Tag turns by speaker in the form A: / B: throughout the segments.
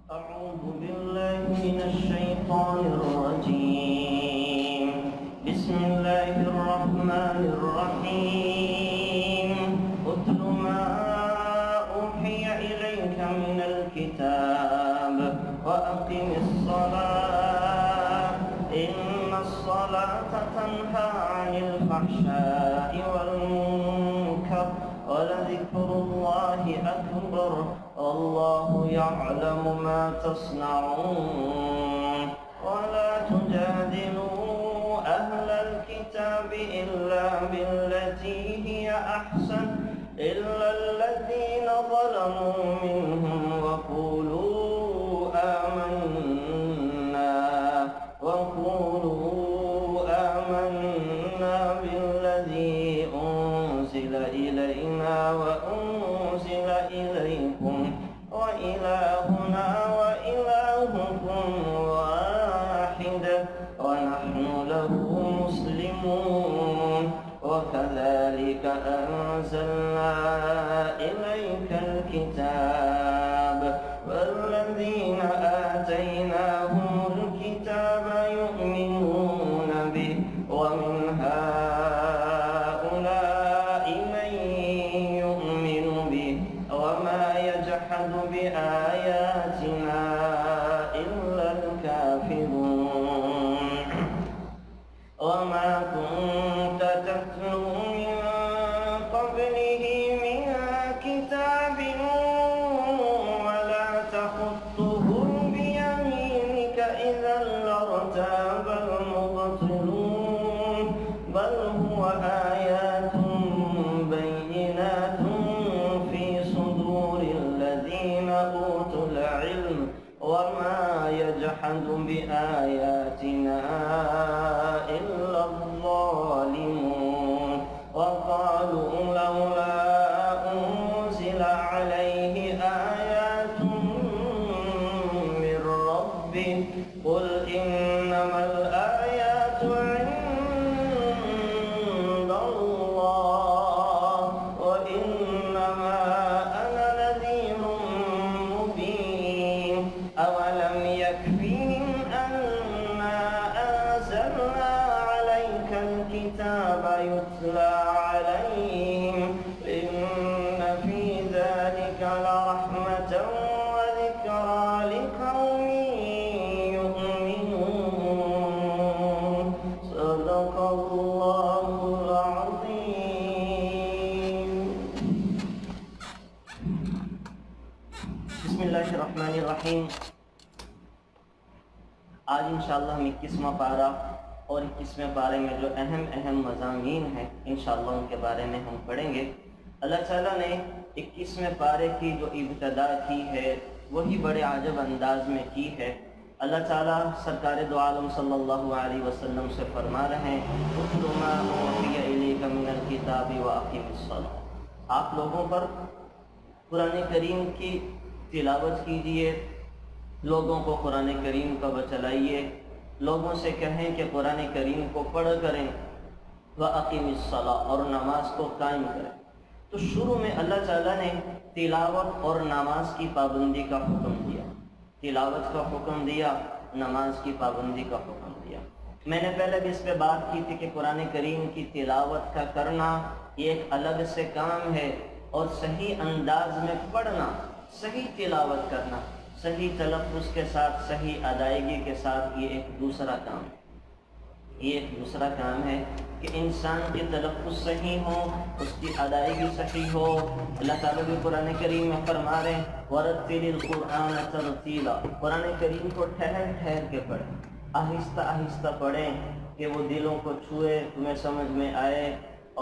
A: أعوذ بالله من الشيطان الرجيم. بسم الله الرحمن الرحيم. اتل ما أوحي إليك من الكتاب وأقم الصلاة إن الصلاة تنهى عن الفحشاء والمنكر ولذكر الله أكبر والله يعلم ما تصنعون. ولا تجادلوا أهل الكتاب إلا بالتي هي أحسن إلا الذين ظلموا منهم وقولوا آمنا بالذي أنزل إلينا وأنزل إليكم وإلهنا وإلهكم واحد ونحن له مسلمون. وكذلك أنزلنا إليك الكتاب والذين آتيناهم الكتاب يؤمنون به ومن هؤلاء من يؤمن به وما يجحد بآياتنا إلا الكافرون. وما كنت تتلو من قبله من كتاب ولا تخطه بيمينك إذا لارتاب المبطلون بل هو آيات بينات في صدور الذين أوتوا العلم وما يجحد بآياتنا إلا الظالمون. وقالوا لولا أنزل عليه آيات من ربه قل إنما الآيات عند الله وإنما أنا نذير مبين. أولم يكفهم أنا أنزلنا عليك الكتاب يتلى عليهم إن في ذلك لرحمة وذكرى لقوم يؤمنون. صدق الله العظيم. بسم اللہ الرحمن الرحیم. آج انشاءاللہ ہم 21واں پارہ اور 21ویں پارے میں جو اہم مضامین ہیں انشاءاللہ ان کے بارے میں ہم پڑھیں گے. اللہ تعالیٰ نے 21ویں پارے کی جو ابتدا کی ہے وہی بڑے عجب انداز میں کی ہے. اللہ تعالیٰ سرکار دو عالم صلی اللہ علیہ وسلم سے فرما رہے ہیں اتل ما اوحی الیک من الکتاب واقم الصلاۃ. آپ لوگوں پر قرآن کریم کی تلاوت کیجیے، لوگوں کو قرآن کریم کا بچلائیے، لوگوں سے کہیں کہ قرآن کریم کو پڑھا کریں. وَأَقِمِ الصَّلَاةَ اور نماز کو قائم کریں. تو شروع میں اللہ تعالیٰ نے تلاوت اور نماز کی پابندی کا حکم دیا، تلاوت کا حکم دیا، نماز کی پابندی کا حکم دیا. میں نے پہلے بھی اس پہ بات کی تھی کہ قرآن کریم کی تلاوت کا کرنا یہ ایک الگ سے کام ہے اور صحیح انداز میں پڑھنا، صحیح تلاوت کرنا، صحیح تلفظ کے ساتھ، صحیح ادائیگی کے ساتھ یہ ایک دوسرا کام ہے. یہ ایک دوسرا کام ہے کہ انسان کے تلفظ صحیح ہو، اس کی ادائیگی صحیح ہو. اللہ تعالیٰ بھی قرآن کریم میں فرما رہے ہیں وَرَتِّلِ الْقُرْآنَ تَرْتِيلًا. قرآن کریم کو ٹھہر ٹھہر کے پڑھیں، آہستہ آہستہ پڑھیں کہ وہ دلوں کو چھوئے، تمہیں سمجھ میں آئے.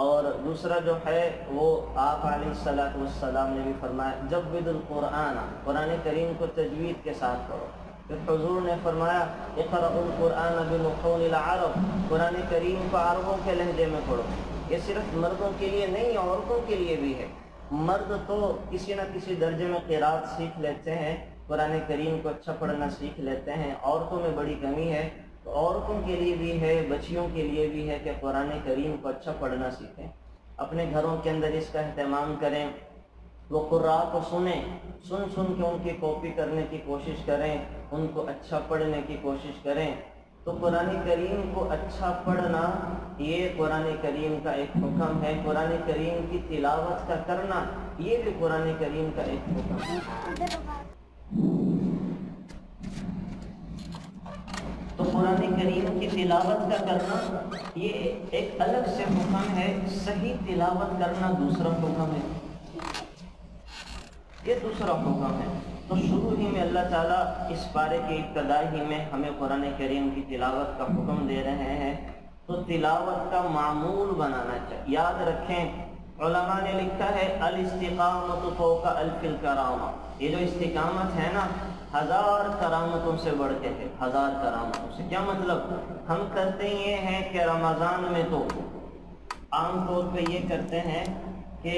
A: اور دوسرا جو ہے وہ آپ علیہ السلام نے بھی فرمایا جود القرآن، قرآن کریم کو تجوید کے ساتھ پڑھو. پھر حضور نے فرمایا اقرأ القرآن بلحون العرب، قرآن کریم کو عربوں کے لہجے میں پڑھو. یہ صرف مردوں کے لیے نہیں، عورتوں کے لیے بھی ہے. مرد تو کسی نہ کسی درجے میں قرات سیکھ لیتے ہیں، قرآن کریم کو اچھا پڑھنا سیکھ لیتے ہیں. عورتوں میں بڑی کمی ہے، تو عورتوں کے لیے بھی ہے، بچیوں کے لیے بھی ہے کہ قرآن کریم کو اچھا پڑھنا سیکھیں. اپنے گھروں کے اندر اس کا اہتمام کریں. وہ قرآ کو سنیں، سن کے ان کی کاپی کرنے کی کوشش کریں، ان کو اچھا پڑھنے کی کوشش کریں۔ تو قرآن کریم کو اچھا پڑھنا یہ قرآن کریم کا ایک حکم ہے، قرآن کریم کی تلاوت کا کرنا یہ بھی قرآن کریم کا ایک حکم ہے۔ تو قرآن کریم کی تلاوت کا کرنا یہ ایک الگ سے حکم ہے، صحیح تلاوت کرنا دوسرا حکم ہے، یہ دوسرا حکم ہے۔ تو شروع ہی میں اللہ تعالیٰ اس پارے کی ابتدائی ہی میں ہمیں قرآن کریم کی تلاوت کا حکم دے رہے ہیں، تو تلاوت کا معمول بنانا چاہیے۔ یاد رکھیں علماء نے لکھا ہے الاستقامت فوق الف الکرامہ، یہ جو استقامت ہے نا 1000 کرامتوں سے بڑھ کے ہے، 1000 کرامتوں سے۔ کیا مطلب؟ ہم کرتے یہ ہیں کہ رمضان میں تو عام طور پہ یہ کرتے ہیں کہ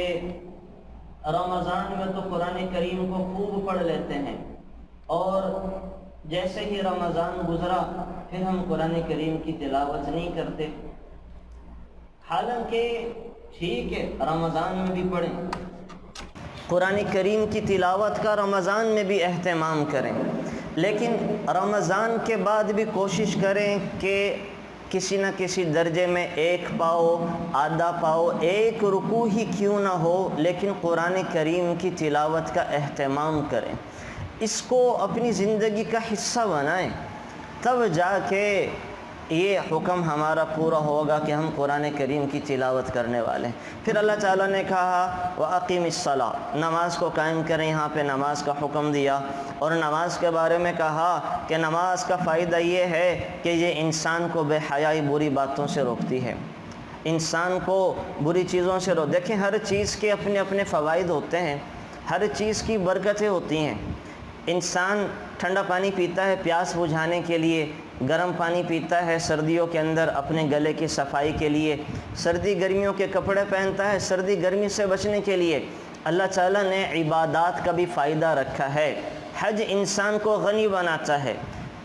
A: رمضان میں تو قرآن کریم کو خوب پڑھ لیتے ہیں، اور جیسے ہی رمضان گزرا پھر ہم قرآن کریم کی تلاوت نہیں کرتے۔ حالانکہ ٹھیک ہے رمضان میں بھی پڑھیں، قرآن کریم کی تلاوت کا رمضان میں بھی اہتمام کریں، لیکن رمضان کے بعد بھی کوشش کریں کہ کسی نہ کسی درجے میں ایک پاؤ، آدھا پاؤ، ایک رکوع ہی کیوں نہ ہو، لیکن قرآن کریم کی تلاوت کا اہتمام کریں، اس کو اپنی زندگی کا حصہ بنائیں، تب جا کے یہ حکم ہمارا پورا ہوگا کہ ہم قرآن کریم کی تلاوت کرنے والے ہیں۔ پھر اللہ تعالیٰ نے کہا وَأَقِمِ الصَّلَاةَ، نماز کو قائم کریں، یہاں پہ نماز کا حکم دیا، اور نماز کے بارے میں کہا کہ نماز کا فائدہ یہ ہے کہ یہ انسان کو بے حیائی بری باتوں سے روکتی ہے، انسان کو بری چیزوں سے دیکھیں ہر چیز کے اپنے اپنے فوائد ہوتے ہیں، ہر چیز کی برکتیں ہوتی ہیں۔ انسان ٹھنڈا پانی پیتا ہے پیاس بجھانے کے لیے، گرم پانی پیتا ہے سردیوں کے اندر اپنے گلے کی صفائی کے لیے، سردی گرمیوں کے کپڑے پہنتا ہے سردی گرمی سے بچنے کے لیے۔ اللہ تعالیٰ نے عبادات کا بھی فائدہ رکھا ہے۔ حج انسان کو غنی بناتا ہے۔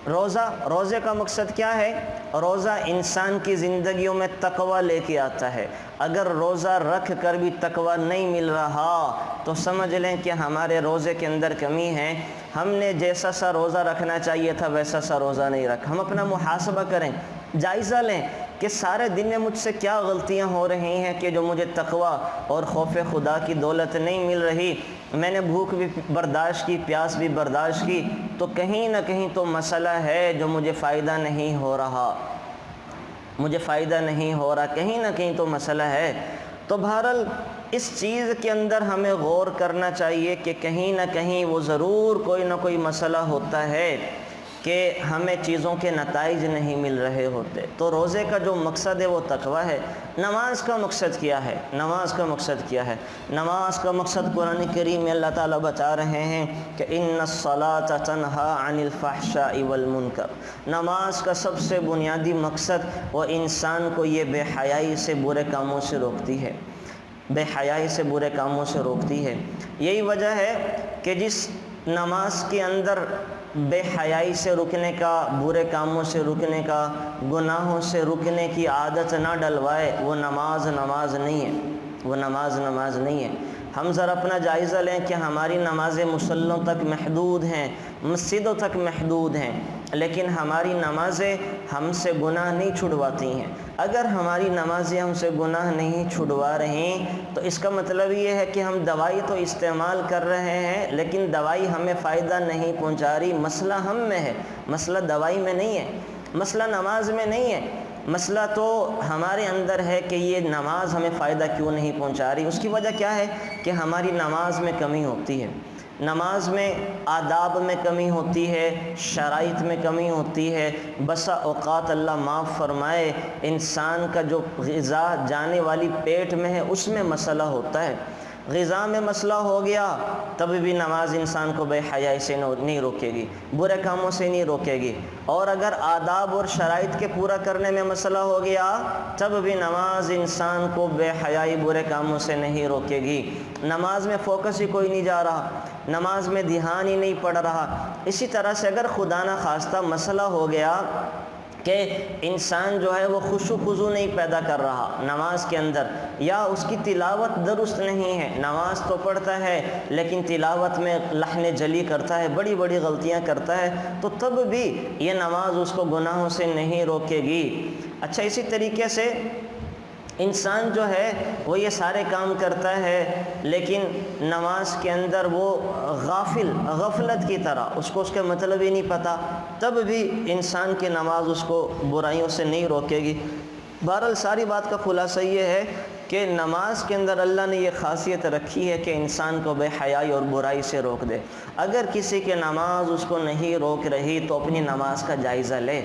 A: روزے کا مقصد کیا ہے؟ روزہ انسان کی زندگیوں میں تقوی لے کے آتا ہے۔ اگر روزہ رکھ کر بھی تقوی نہیں مل رہا تو سمجھ لیں کہ ہمارے روزے کے اندر کمی ہے، ہم نے جیسا سا روزہ رکھنا چاہیے تھا ویسا سا روزہ نہیں رکھا۔ ہم اپنا محاسبہ کریں، جائزہ لیں کہ سارے دن میں مجھ سے کیا غلطیاں ہو رہی ہیں کہ جو مجھے تقوی اور خوف خدا کی دولت نہیں مل رہی، میں نے بھوک بھی برداشت کی، پیاس بھی برداشت کی، تو کہیں نہ کہیں تو مسئلہ ہے جو مجھے فائدہ نہیں ہو رہا، کہیں نہ کہیں تو مسئلہ ہے۔ تو بہرحال اس چیز کے اندر ہمیں غور کرنا چاہیے کہ کہیں نہ کہیں وہ ضرور کوئی نہ کوئی مسئلہ ہوتا ہے کہ ہمیں چیزوں کے نتائج نہیں مل رہے ہوتے۔ تو روزے کا جو مقصد ہے وہ تقوی ہے۔ نماز کا مقصد کیا ہے؟ نماز کا مقصد قرآن کریم میں اللہ تعالیٰ بتا رہے ہیں کہ ان الصلاۃ تنہی عن الفحشاء والمنکر، نماز کا سب سے بنیادی مقصد وہ انسان کو یہ بے حیائی سے برے کاموں سے روکتی ہے، یہی وجہ ہے کہ جس نماز کے اندر بے حیائی سے رکنے کا، برے کاموں سے رکنے کا، گناہوں سے رکنے کی عادت نہ ڈلوائے وہ نماز نہیں ہے۔ ہم ذرا اپنا جائزہ لیں کہ ہماری نمازیں مصلوں تک محدود ہیں، مسجدوں تک محدود ہیں، لیکن ہماری نمازیں ہم سے گناہ نہیں چھڑواتی ہیں۔ اگر ہماری نمازیں ہم سے گناہ نہیں چھڑوا رہیں تو اس کا مطلب یہ ہے کہ ہم دوائی تو استعمال کر رہے ہیں لیکن دوائی ہمیں فائدہ نہیں پہنچا رہی۔ مسئلہ ہم میں ہے، مسئلہ دوائی میں نہیں ہے، مسئلہ نماز میں نہیں ہے، مسئلہ تو ہمارے اندر ہے کہ یہ نماز ہمیں فائدہ کیوں نہیں پہنچا رہی۔ اس کی وجہ کیا ہے کہ ہماری نماز میں کمی ہوتی ہے، نماز میں آداب میں کمی ہوتی ہے، شرائط میں کمی ہوتی ہے۔ بسا اوقات اللہ معاف فرمائے انسان کا جو غذا جانے والی پیٹ میں ہے اس میں مسئلہ ہوتا ہے، غذا میں مسئلہ ہو گیا تب بھی نماز انسان کو بے حیائی سے نہیں روکے گی، برے کاموں سے نہیں روکے گی، اور اگر آداب اور شرائط کے پورا کرنے میں مسئلہ ہو گیا تب بھی نماز انسان کو بے حیائی برے کاموں سے نہیں روکے گی۔ نماز میں فوکس ہی کوئی نہیں جا رہا، نماز میں دھیان ہی نہیں پڑ رہا۔ اسی طرح سے اگر خدا نہ خواستہ مسئلہ ہو گیا کہ انسان جو ہے وہ خشوع خضوع نہیں پیدا کر رہا نماز کے اندر، یا اس کی تلاوت درست نہیں ہے، نماز تو پڑھتا ہے لیکن تلاوت میں لحن جلی کرتا ہے، بڑی بڑی غلطیاں کرتا ہے، تو تب بھی یہ نماز اس کو گناہوں سے نہیں روکے گی۔ اچھا، اسی طریقے سے انسان جو ہے وہ یہ سارے کام کرتا ہے لیکن نماز کے اندر وہ غفلت کی طرح اس کو اس کے مطلب ہی نہیں پتہ، تب بھی انسان کی نماز اس کو برائیوں سے نہیں روکے گی۔ بہرحال ساری بات کا خلاصہ یہ ہے کہ نماز کے اندر اللہ نے یہ خاصیت رکھی ہے کہ انسان کو بے حیائی اور برائی سے روک دے۔ اگر کسی کی نماز اس کو نہیں روک رہی تو اپنی نماز کا جائزہ لے،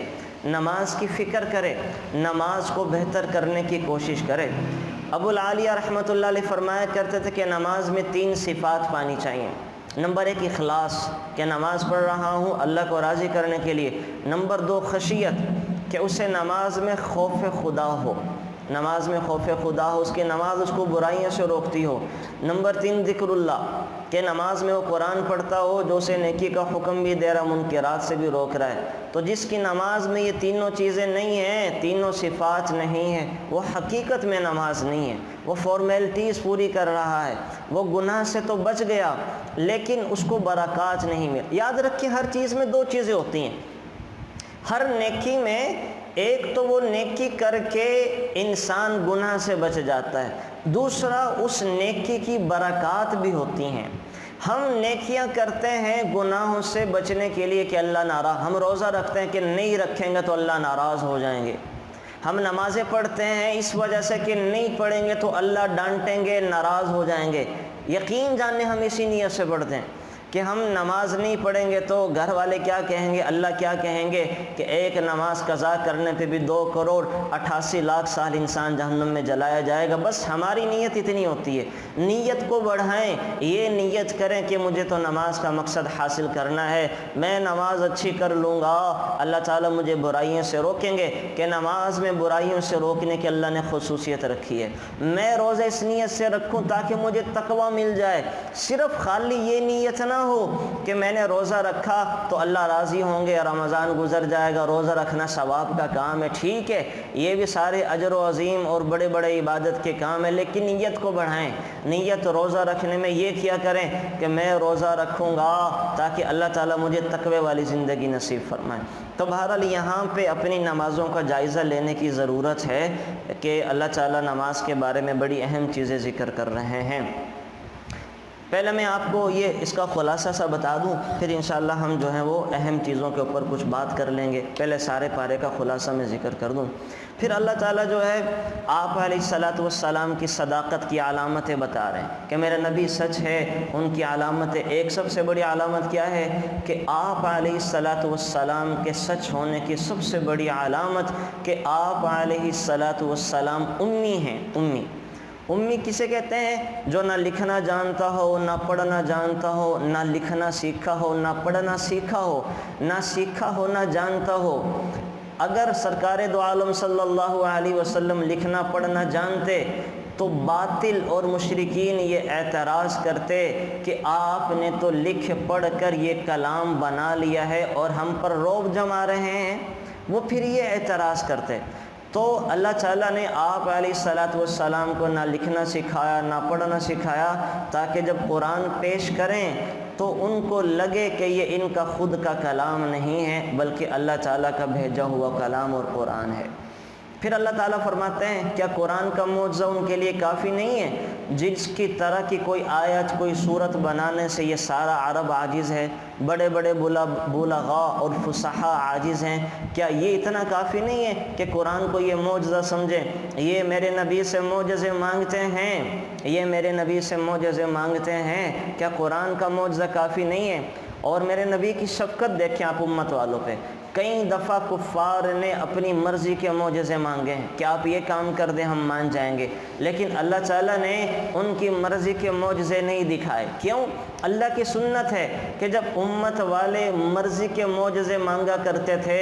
A: نماز کی فکر کرے، نماز کو بہتر کرنے کی کوشش کرے۔ ابو العالیہ رحمۃ اللہ علیہ فرمایا کرتے تھے کہ نماز میں 3 صفات پانی چاہیے۔ نمبر 1 اخلاص، کہ نماز پڑھ رہا ہوں اللہ کو راضی کرنے کے لیے۔ نمبر 2 خشیت، کہ اسے نماز میں خوف خدا ہو، نماز میں خوف خدا ہو، اس کی نماز اس کو برائیوں سے روکتی ہو۔ نمبر 3 ذکر اللہ، کہ نماز میں وہ قرآن پڑھتا ہو جو اسے نیکی کا حکم بھی دے رہا، منکرات سے بھی روک رہا ہے۔ تو جس کی نماز میں یہ تینوں چیزیں نہیں ہیں، تینوں صفات نہیں ہیں، وہ حقیقت میں نماز نہیں ہے، وہ فارمیلٹیز پوری کر رہا ہے، وہ گناہ سے تو بچ گیا لیکن اس کو برکات نہیں مل۔ یاد رکھیں ہر چیز میں 2 چیزیں ہوتی ہیں، ہر نیکی میں ایک تو وہ نیکی کر کے انسان گناہ سے بچ جاتا ہے، دوسرا اس نیکی کی برکات بھی ہوتی ہیں۔ ہم نیکیاں کرتے ہیں گناہوں سے بچنے کے لیے کہ اللہ ناراض، ہم روزہ رکھتے ہیں کہ نہیں رکھیں گے تو اللہ ناراض ہو جائیں گے، ہم نمازیں پڑھتے ہیں اس وجہ سے کہ نہیں پڑھیں گے تو اللہ ڈانٹیں گے، ناراض ہو جائیں گے۔ یقین جاننے ہم اسی نیت سے پڑھتے ہیں کہ ہم نماز نہیں پڑھیں گے تو گھر والے کیا کہیں گے، اللہ کیا کہیں گے کہ ایک نماز قضا کرنے پہ بھی 2,88,00,000 سال انسان جہنم میں جلایا جائے گا۔ بس ہماری نیت اتنی ہوتی ہے، نیت کو بڑھائیں، یہ نیت کریں کہ مجھے تو نماز کا مقصد حاصل کرنا ہے، میں نماز اچھی کر لوں گا، اللہ تعالیٰ مجھے برائیوں سے روکیں گے، کہ نماز میں برائیوں سے روکنے کی اللہ نے خصوصیت رکھی ہے۔ میں روزہ اس نیت سے رکھوں تاکہ مجھے تقویٰ مل جائے، صرف خالی یہ نیت نہ ہو کہ میں نے روزہ رکھا تو اللہ راضی ہوں گے، رمضان گزر جائے گا، روزہ رکھنا ثواب کا کام ہے، ٹھیک ہے، یہ بھی سارے اجر و عظیم اور بڑے بڑے عبادت کے کام ہیں، لیکن نیت کو بڑھائیں۔ نیت روزہ رکھنے میں یہ کیا کریں کہ میں روزہ رکھوں گا تاکہ اللہ تعالیٰ مجھے تقوی والی زندگی نصیب فرمائے۔ تو بہرحال یہاں پہ اپنی نمازوں کا جائزہ لینے کی ضرورت ہے کہ اللہ تعالیٰ نماز کے بارے میں بڑی اہم چیزیں ذکر کر رہے ہیں۔ پہلے میں آپ کو یہ اس کا خلاصہ سا بتا دوں، پھر انشاءاللہ ہم جو ہیں وہ اہم چیزوں کے اوپر کچھ بات کر لیں گے۔ پہلے سارے پارے کا خلاصہ میں ذکر کر دوں، پھر اللہ تعالیٰ جو ہے آپ علیہ الصلاۃ والسلام کی صداقت کی علامتیں بتا رہے ہیں کہ میرے نبی سچ ہے، ان کی علامتیں، ایک سب سے بڑی علامت کیا ہے کہ آپ علیہ الصلاۃ والسلام کے سچ ہونے کی سب سے بڑی علامت کہ آپ علیہ الصلاۃ والسلام امی ہیں۔ امی کسے کہتے ہیں؟ جو نہ لکھنا جانتا ہو، نہ پڑھنا جانتا ہو، نہ لکھنا سیکھا ہو، نہ پڑھنا سیکھا ہو، نہ سیکھا ہو نہ جانتا ہو۔ اگر سرکار دو عالم صلی اللہ علیہ وسلم لکھنا پڑھنا جانتے تو باطل اور مشرکین یہ اعتراض کرتے کہ آپ نے تو لکھ پڑھ کر یہ کلام بنا لیا ہے اور ہم پر رعب جما رہے ہیں، وہ پھر یہ اعتراض کرتے۔ تو اللہ تعالیٰ نے آپ علیہ الصلاۃ والسلام کو نہ لکھنا سکھایا نہ پڑھنا سکھایا تاکہ جب قرآن پیش کریں تو ان کو لگے کہ یہ ان کا خود کا کلام نہیں ہے بلکہ اللہ تعالیٰ کا بھیجا ہوا کلام اور قرآن ہے۔ پھر اللہ تعالیٰ فرماتے ہیں کیا قرآن کا معجزہ ان کے لیے کافی نہیں ہے؟ جس کی طرح کی کوئی آیت کوئی صورت بنانے سے یہ سارا عرب عاجز ہے، بڑے بڑے بلغاء اور فصحاء عاجز ہیں، کیا یہ اتنا کافی نہیں ہے کہ قرآن کو یہ معجزہ سمجھیں؟ یہ میرے نبی سے معجزے مانگتے ہیں، یہ میرے نبی سے معجزے مانگتے ہیں، کیا قرآن کا معجزہ کافی نہیں ہے؟ اور میرے نبی کی شفقت دیکھیں آپ امت والوں پہ، کئی دفعہ کفار نے اپنی مرضی کے معجزے مانگے ہیں کہ آپ یہ کام کر دیں ہم مان جائیں گے، لیکن اللہ تعالیٰ نے ان کی مرضی کے معجزے نہیں دکھائے۔ کیوں؟ اللہ کی سنت ہے کہ جب امت والے مرضی کے معجزے مانگا کرتے تھے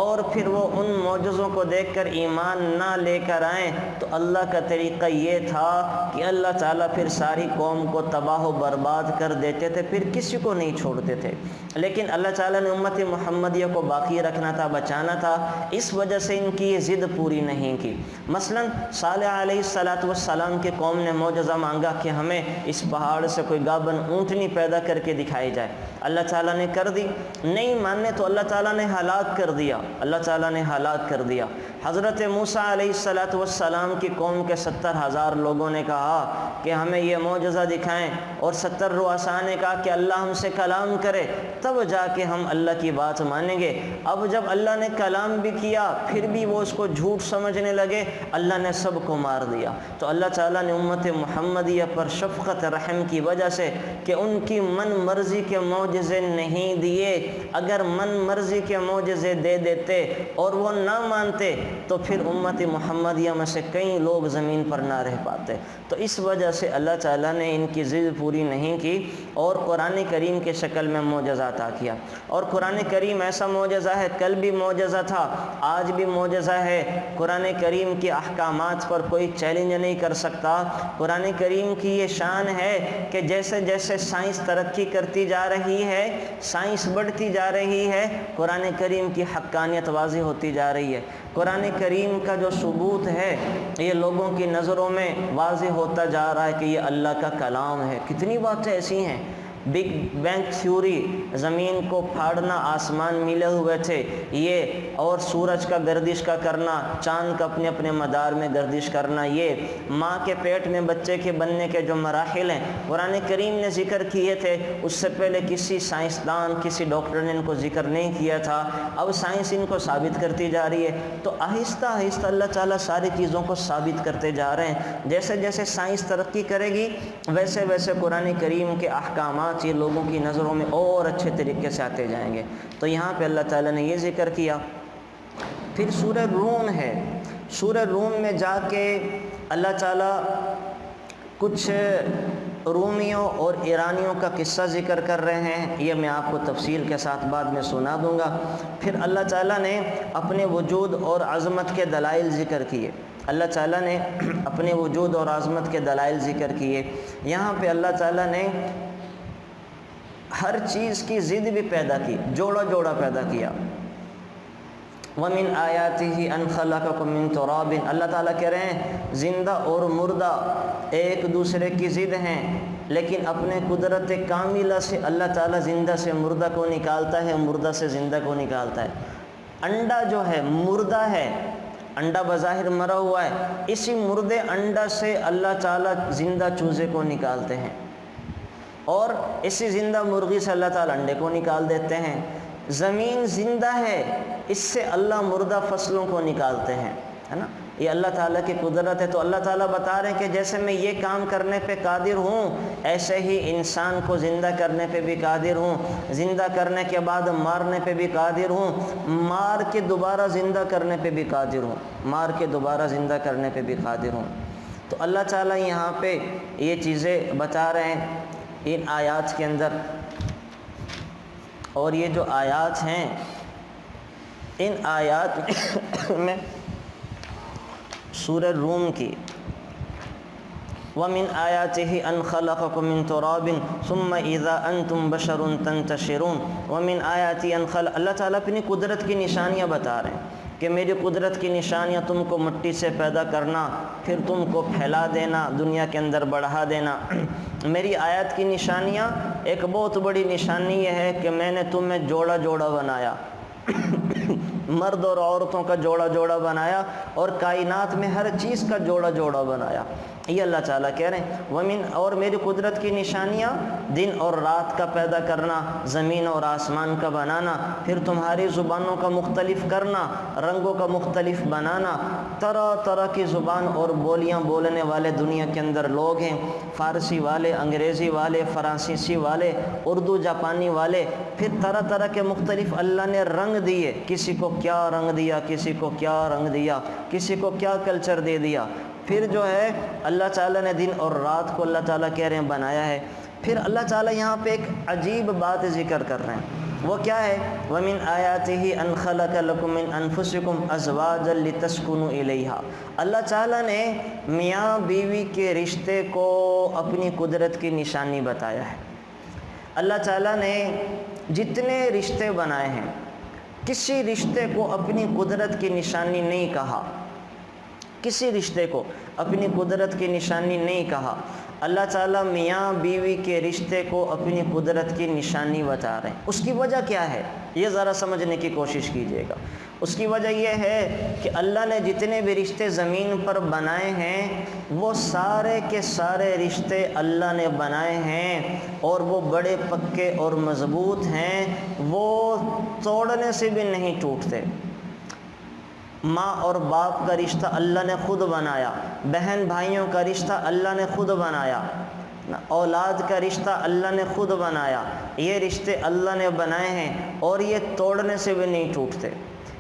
A: اور پھر وہ ان معجزوں کو دیکھ کر ایمان نہ لے کر آئیں تو اللہ کا طریقہ یہ تھا کہ اللہ تعالیٰ پھر ساری قوم کو تباہ و برباد کر دیتے تھے، پھر کسی کو نہیں چھوڑتے تھے۔ لیکن اللہ تعالیٰ نے امت محمدیہ کو باقی رکھنا تھا، بچانا تھا، اس وجہ سے ان کی یہ ضد پوری نہیں کی۔ مثلا صالح علیہ السلام کی قوم نے معجزہ مانگا کہ ہمیں اس پہاڑ سے کوئی گابن اونٹنی پیدا کر کے دکھائی جائے، اللہ تعالیٰ نے کر دی، نہیں ماننے تو اللہ تعالیٰ نے ہلاک کر دیا، اللہ تعالیٰ نے ہلاک کر دیا۔ حضرت موسیٰ علیہ السلام کی قوم کے 70,000 لوگوں نے کہا کہ ہمیں یہ معجزہ دکھائیں، اور 70 رؤساء نے کہا کہ اللہ ہم سے کلام کرے تب جا کے ہم اللہ کی بات مانیں گے۔ اب جب اللہ نے کلام بھی کیا پھر بھی وہ اس کو جھوٹ سمجھنے لگے، اللہ نے سب کو مار دیا۔ تو اللہ تعالیٰ نے امت محمدیہ پر شفقت رحم کی وجہ سے کہ ان کی من مرضی کے معجزے نہیں دیے، اگر من مرضی کے معجزے دے دیتے اور وہ نہ مانتے تو پھر امت محمدیہ میں سے کئی لوگ زمین پر نہ رہ پاتے۔ تو اس وجہ سے اللہ تعالیٰ نے ان کی ضد پوری نہیں کی اور قرآن کریم کے شکل میں معجزہ عطا کیا۔ اور قرآن کریم ایسا معجزہ ہے، کل بھی معجزہ تھا، آج بھی معجزہ ہے۔ قرآن کریم کے احکامات پر کوئی چیلنج نہیں کر سکتا۔ قرآن کریم کی یہ شان ہے کہ جیسے جیسے سائنس ترقی کرتی جا رہی ہے، سائنس بڑھتی جا رہی ہے، قرآن کریم کی حقانیت واضح ہوتی جا رہی ہے۔ قرآن کریم کا جو ثبوت ہے یہ لوگوں کی نظروں میں واضح ہوتا جا رہا ہے کہ یہ اللہ کا کلام ہے۔ کتنی باتیں ایسی ہیں، بگ بینگ تھیوری، زمین کو پھاڑنا، آسمان ملے ہوئے تھے یہ، اور سورج کا گردش کا کرنا، چاند کا اپنے اپنے مدار میں گردش کرنا، یہ ماں کے پیٹ میں بچے کے بننے کے جو مراحل ہیں قرآن کریم نے ذکر کیے تھے، اس سے پہلے کسی سائنسدان کسی ڈاکٹر نے ان کو ذکر نہیں کیا تھا، اب سائنس ان کو ثابت کرتی جا رہی ہے۔ تو آہستہ آہستہ اللہ تعالیٰ ساری چیزوں کو ثابت کرتے جا رہے ہیں۔ جیسے جیسے سائنس ترقی کرے گی ویسے ویسے قرآن کریم کے احکامات یہ لوگوں کی نظروں میں اور اچھے طریقے سے آتے جائیں گے۔ تو یہاں پہ اللہ تعالیٰ نے یہ ذکر کیا۔ پھر سورہ روم ہے، سورہ روم میں جا کے اللہ تعالیٰ کچھ رومیوں اور ایرانیوں کا قصہ ذکر کر رہے ہیں، یہ میں آپ کو تفصیل کے ساتھ بعد میں سنا دوں گا۔ پھر اللہ تعالیٰ نے اپنے وجود اور عظمت کے دلائل ذکر کیے، اللہ تعالیٰ نے اپنے وجود اور عظمت کے دلائل ذکر کیے۔ یہاں پہ اللہ تعالیٰ نے ہر چیز کی ضد بھی پیدا کی، جوڑا جوڑا پیدا کیا۔ وَمِنْ آيَاتِهِ أَنْ خَلَقَكُم مِّن تُرَابٍ، اللہ تعالیٰ کہہ رہے ہیں زندہ اور مردہ ایک دوسرے کی ضد ہیں، لیکن اپنے قدرت کاملہ سے اللہ تعالیٰ زندہ سے مردہ کو نکالتا ہے، مردہ سے زندہ کو نکالتا ہے۔ انڈا جو ہے مردہ ہے، انڈا بظاہر مرا ہوا ہے، اسی مردے انڈا سے اللہ تعالیٰ زندہ چوزے کو نکالتے ہیں، اور اسی زندہ مرغی سے اللہ تعالیٰ انڈے کو نکال دیتے ہیں۔ زمین زندہ ہے، اس سے اللہ مردہ فصلوں کو نکالتے ہیں، ہے نا، یہ اللہ تعالیٰ کی قدرت ہے۔ تو اللہ تعالیٰ بتا رہے ہیں کہ جیسے میں یہ کام کرنے پہ قادر ہوں ایسے ہی انسان کو زندہ کرنے پہ بھی قادر ہوں، زندہ کرنے کے بعد مارنے پہ بھی قادر ہوں، مار کے دوبارہ زندہ کرنے پہ بھی قادر ہوں، مار کے دوبارہ زندہ کرنے پہ بھی قادر ہوں۔ تو اللہ تعالیٰ یہاں پہ یہ چیزیں بتا رہے ہیں ان آیات کے اندر، اور یہ جو آیات ہیں ان آیات میں سورہ روم کی وَمِنْ آيَاتِهِ أَنْ خَلَقَكُم مِّن تُرَابٍ ثُمَّ إِذَا أَنْتُمْ بَشَرٌ تَنْتَشِرُونَ وَمِنْ آيَاتِهِ أَنْ خَلَقَ، اللہ تعالیٰ اپنی قدرت کی نشانیاں بتا رہے ہیں کہ میری قدرت کی نشانیاں تم کو مٹی سے پیدا کرنا، پھر تم کو پھیلا دینا، دنیا کے اندر بڑھا دینا۔ میری آیات کی نشانیاں، ایک بہت بڑی نشانی یہ ہے کہ میں نے تمہیں جوڑا جوڑا بنایا، مرد اور عورتوں کا جوڑا جوڑا بنایا، اور کائنات میں ہر چیز کا جوڑا جوڑا بنایا۔ یہ اللہ تعالیٰ کہہ رہے ہیں وَمِن، اور میری قدرت کی نشانیاں دن اور رات کا پیدا کرنا، زمین اور آسمان کا بنانا، پھر تمہاری زبانوں کا مختلف کرنا، رنگوں کا مختلف بنانا، طرح طرح کی زبان اور بولیاں بولنے والے دنیا کے اندر لوگ ہیں، فارسی والے، انگریزی والے، فرانسیسی والے، اردو جاپانی والے، پھر طرح طرح کے مختلف اللہ نے رنگ دیے، کسی کو کیا رنگ دیا، کسی کو کیا رنگ دیا، کسی کو کیا کلچر دے دیا۔ پھر جو ہے اللہ تعالیٰ نے دن اور رات کو اللہ تعالیٰ کہہ رہے ہیں بنایا ہے، پھر اللہ تعالیٰ یہاں پہ ایک عجیب بات ذکر کر رہے ہیں، وہ کیا ہے؟ وَمِنْ آيَاتِهِ أَنْ خَلَقَ لَكُم مِّنْ أَنفُسِكُمْ أَزْوَاجًا لِتَسْكُنُوا إِلَيْهَا۔ اللہ تعالیٰ نے میاں بیوی کے رشتے کو اپنی قدرت کی نشانی بتایا ہے۔ اللہ تعالیٰ نے جتنے رشتے بنائے ہیں کسی رشتے کو اپنی قدرت کی نشانی نہیں کہا، کسی رشتے کو اپنی قدرت کی نشانی نہیں کہا۔ اللہ تعالیٰ میاں بیوی کے رشتے کو اپنی قدرت کی نشانی بتا رہے ہیں۔ اس کی وجہ کیا ہے یہ ذرا سمجھنے کی کوشش کیجیے گا۔ اس کی وجہ یہ ہے کہ اللہ نے جتنے بھی رشتے زمین پر بنائے ہیں وہ سارے کے سارے رشتے اللہ نے بنائے ہیں اور وہ بڑے پکے اور مضبوط ہیں، وہ توڑنے سے بھی نہیں ٹوٹتے۔ ماں اور باپ کا رشتہ اللہ نے خود بنایا، بہن بھائیوں کا رشتہ اللہ نے خود بنایا، اولاد کا رشتہ اللہ نے خود بنایا۔ یہ رشتے اللہ نے بنائے ہیں اور یہ توڑنے سے بھی نہیں ٹوٹتے۔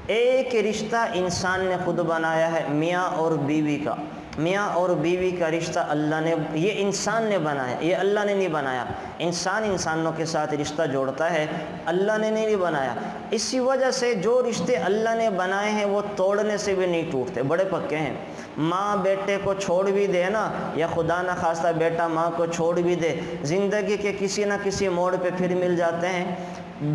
A: ایک رشتہ انسان نے خود بنایا ہے، میاں اور بیوی کا۔ میاں اور بیوی کا رشتہ اللہ نے، یہ انسان نے بنایا، یہ اللہ نے نہیں بنایا۔ انسان انسانوں کے ساتھ رشتہ جوڑتا ہے، اللہ نے نہیں بنایا۔ اسی وجہ سے جو رشتے اللہ نے بنائے ہیں وہ توڑنے سے بھی نہیں ٹوٹتے، بڑے پکے ہیں۔ ماں بیٹے کو چھوڑ بھی دے نا، یا خدا نہ خواستہ بیٹا ماں کو چھوڑ بھی دے، زندگی کے کسی نہ کسی موڑ پہ پھر مل جاتے ہیں۔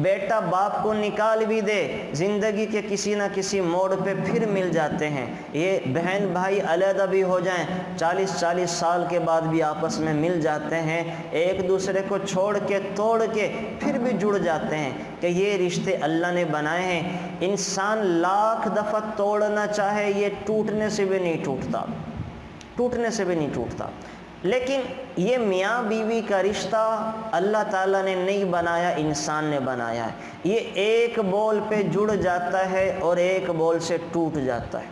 A: بیٹا باپ کو نکال بھی دے، زندگی کے کسی نہ کسی موڑ پہ پھر مل جاتے ہیں۔ یہ بہن بھائی علیحدہ بھی ہو جائیں 40 سال کے بعد بھی آپس میں مل جاتے ہیں، ایک دوسرے کو چھوڑ کے توڑ کے پھر بھی جڑ جاتے ہیں کہ یہ رشتے اللہ نے بنائے ہیں۔ انسان لاکھ دفعہ توڑنا چاہے یہ ٹوٹنے سے بھی نہیں ٹوٹتا، ٹوٹنے سے بھی نہیں ٹوٹتا۔ لیکن یہ میاں بیوی کا رشتہ اللہ تعالیٰ نے نہیں بنایا، انسان نے بنایا ہے۔ یہ ایک بول پہ جڑ جاتا ہے اور ایک بول سے ٹوٹ جاتا ہے،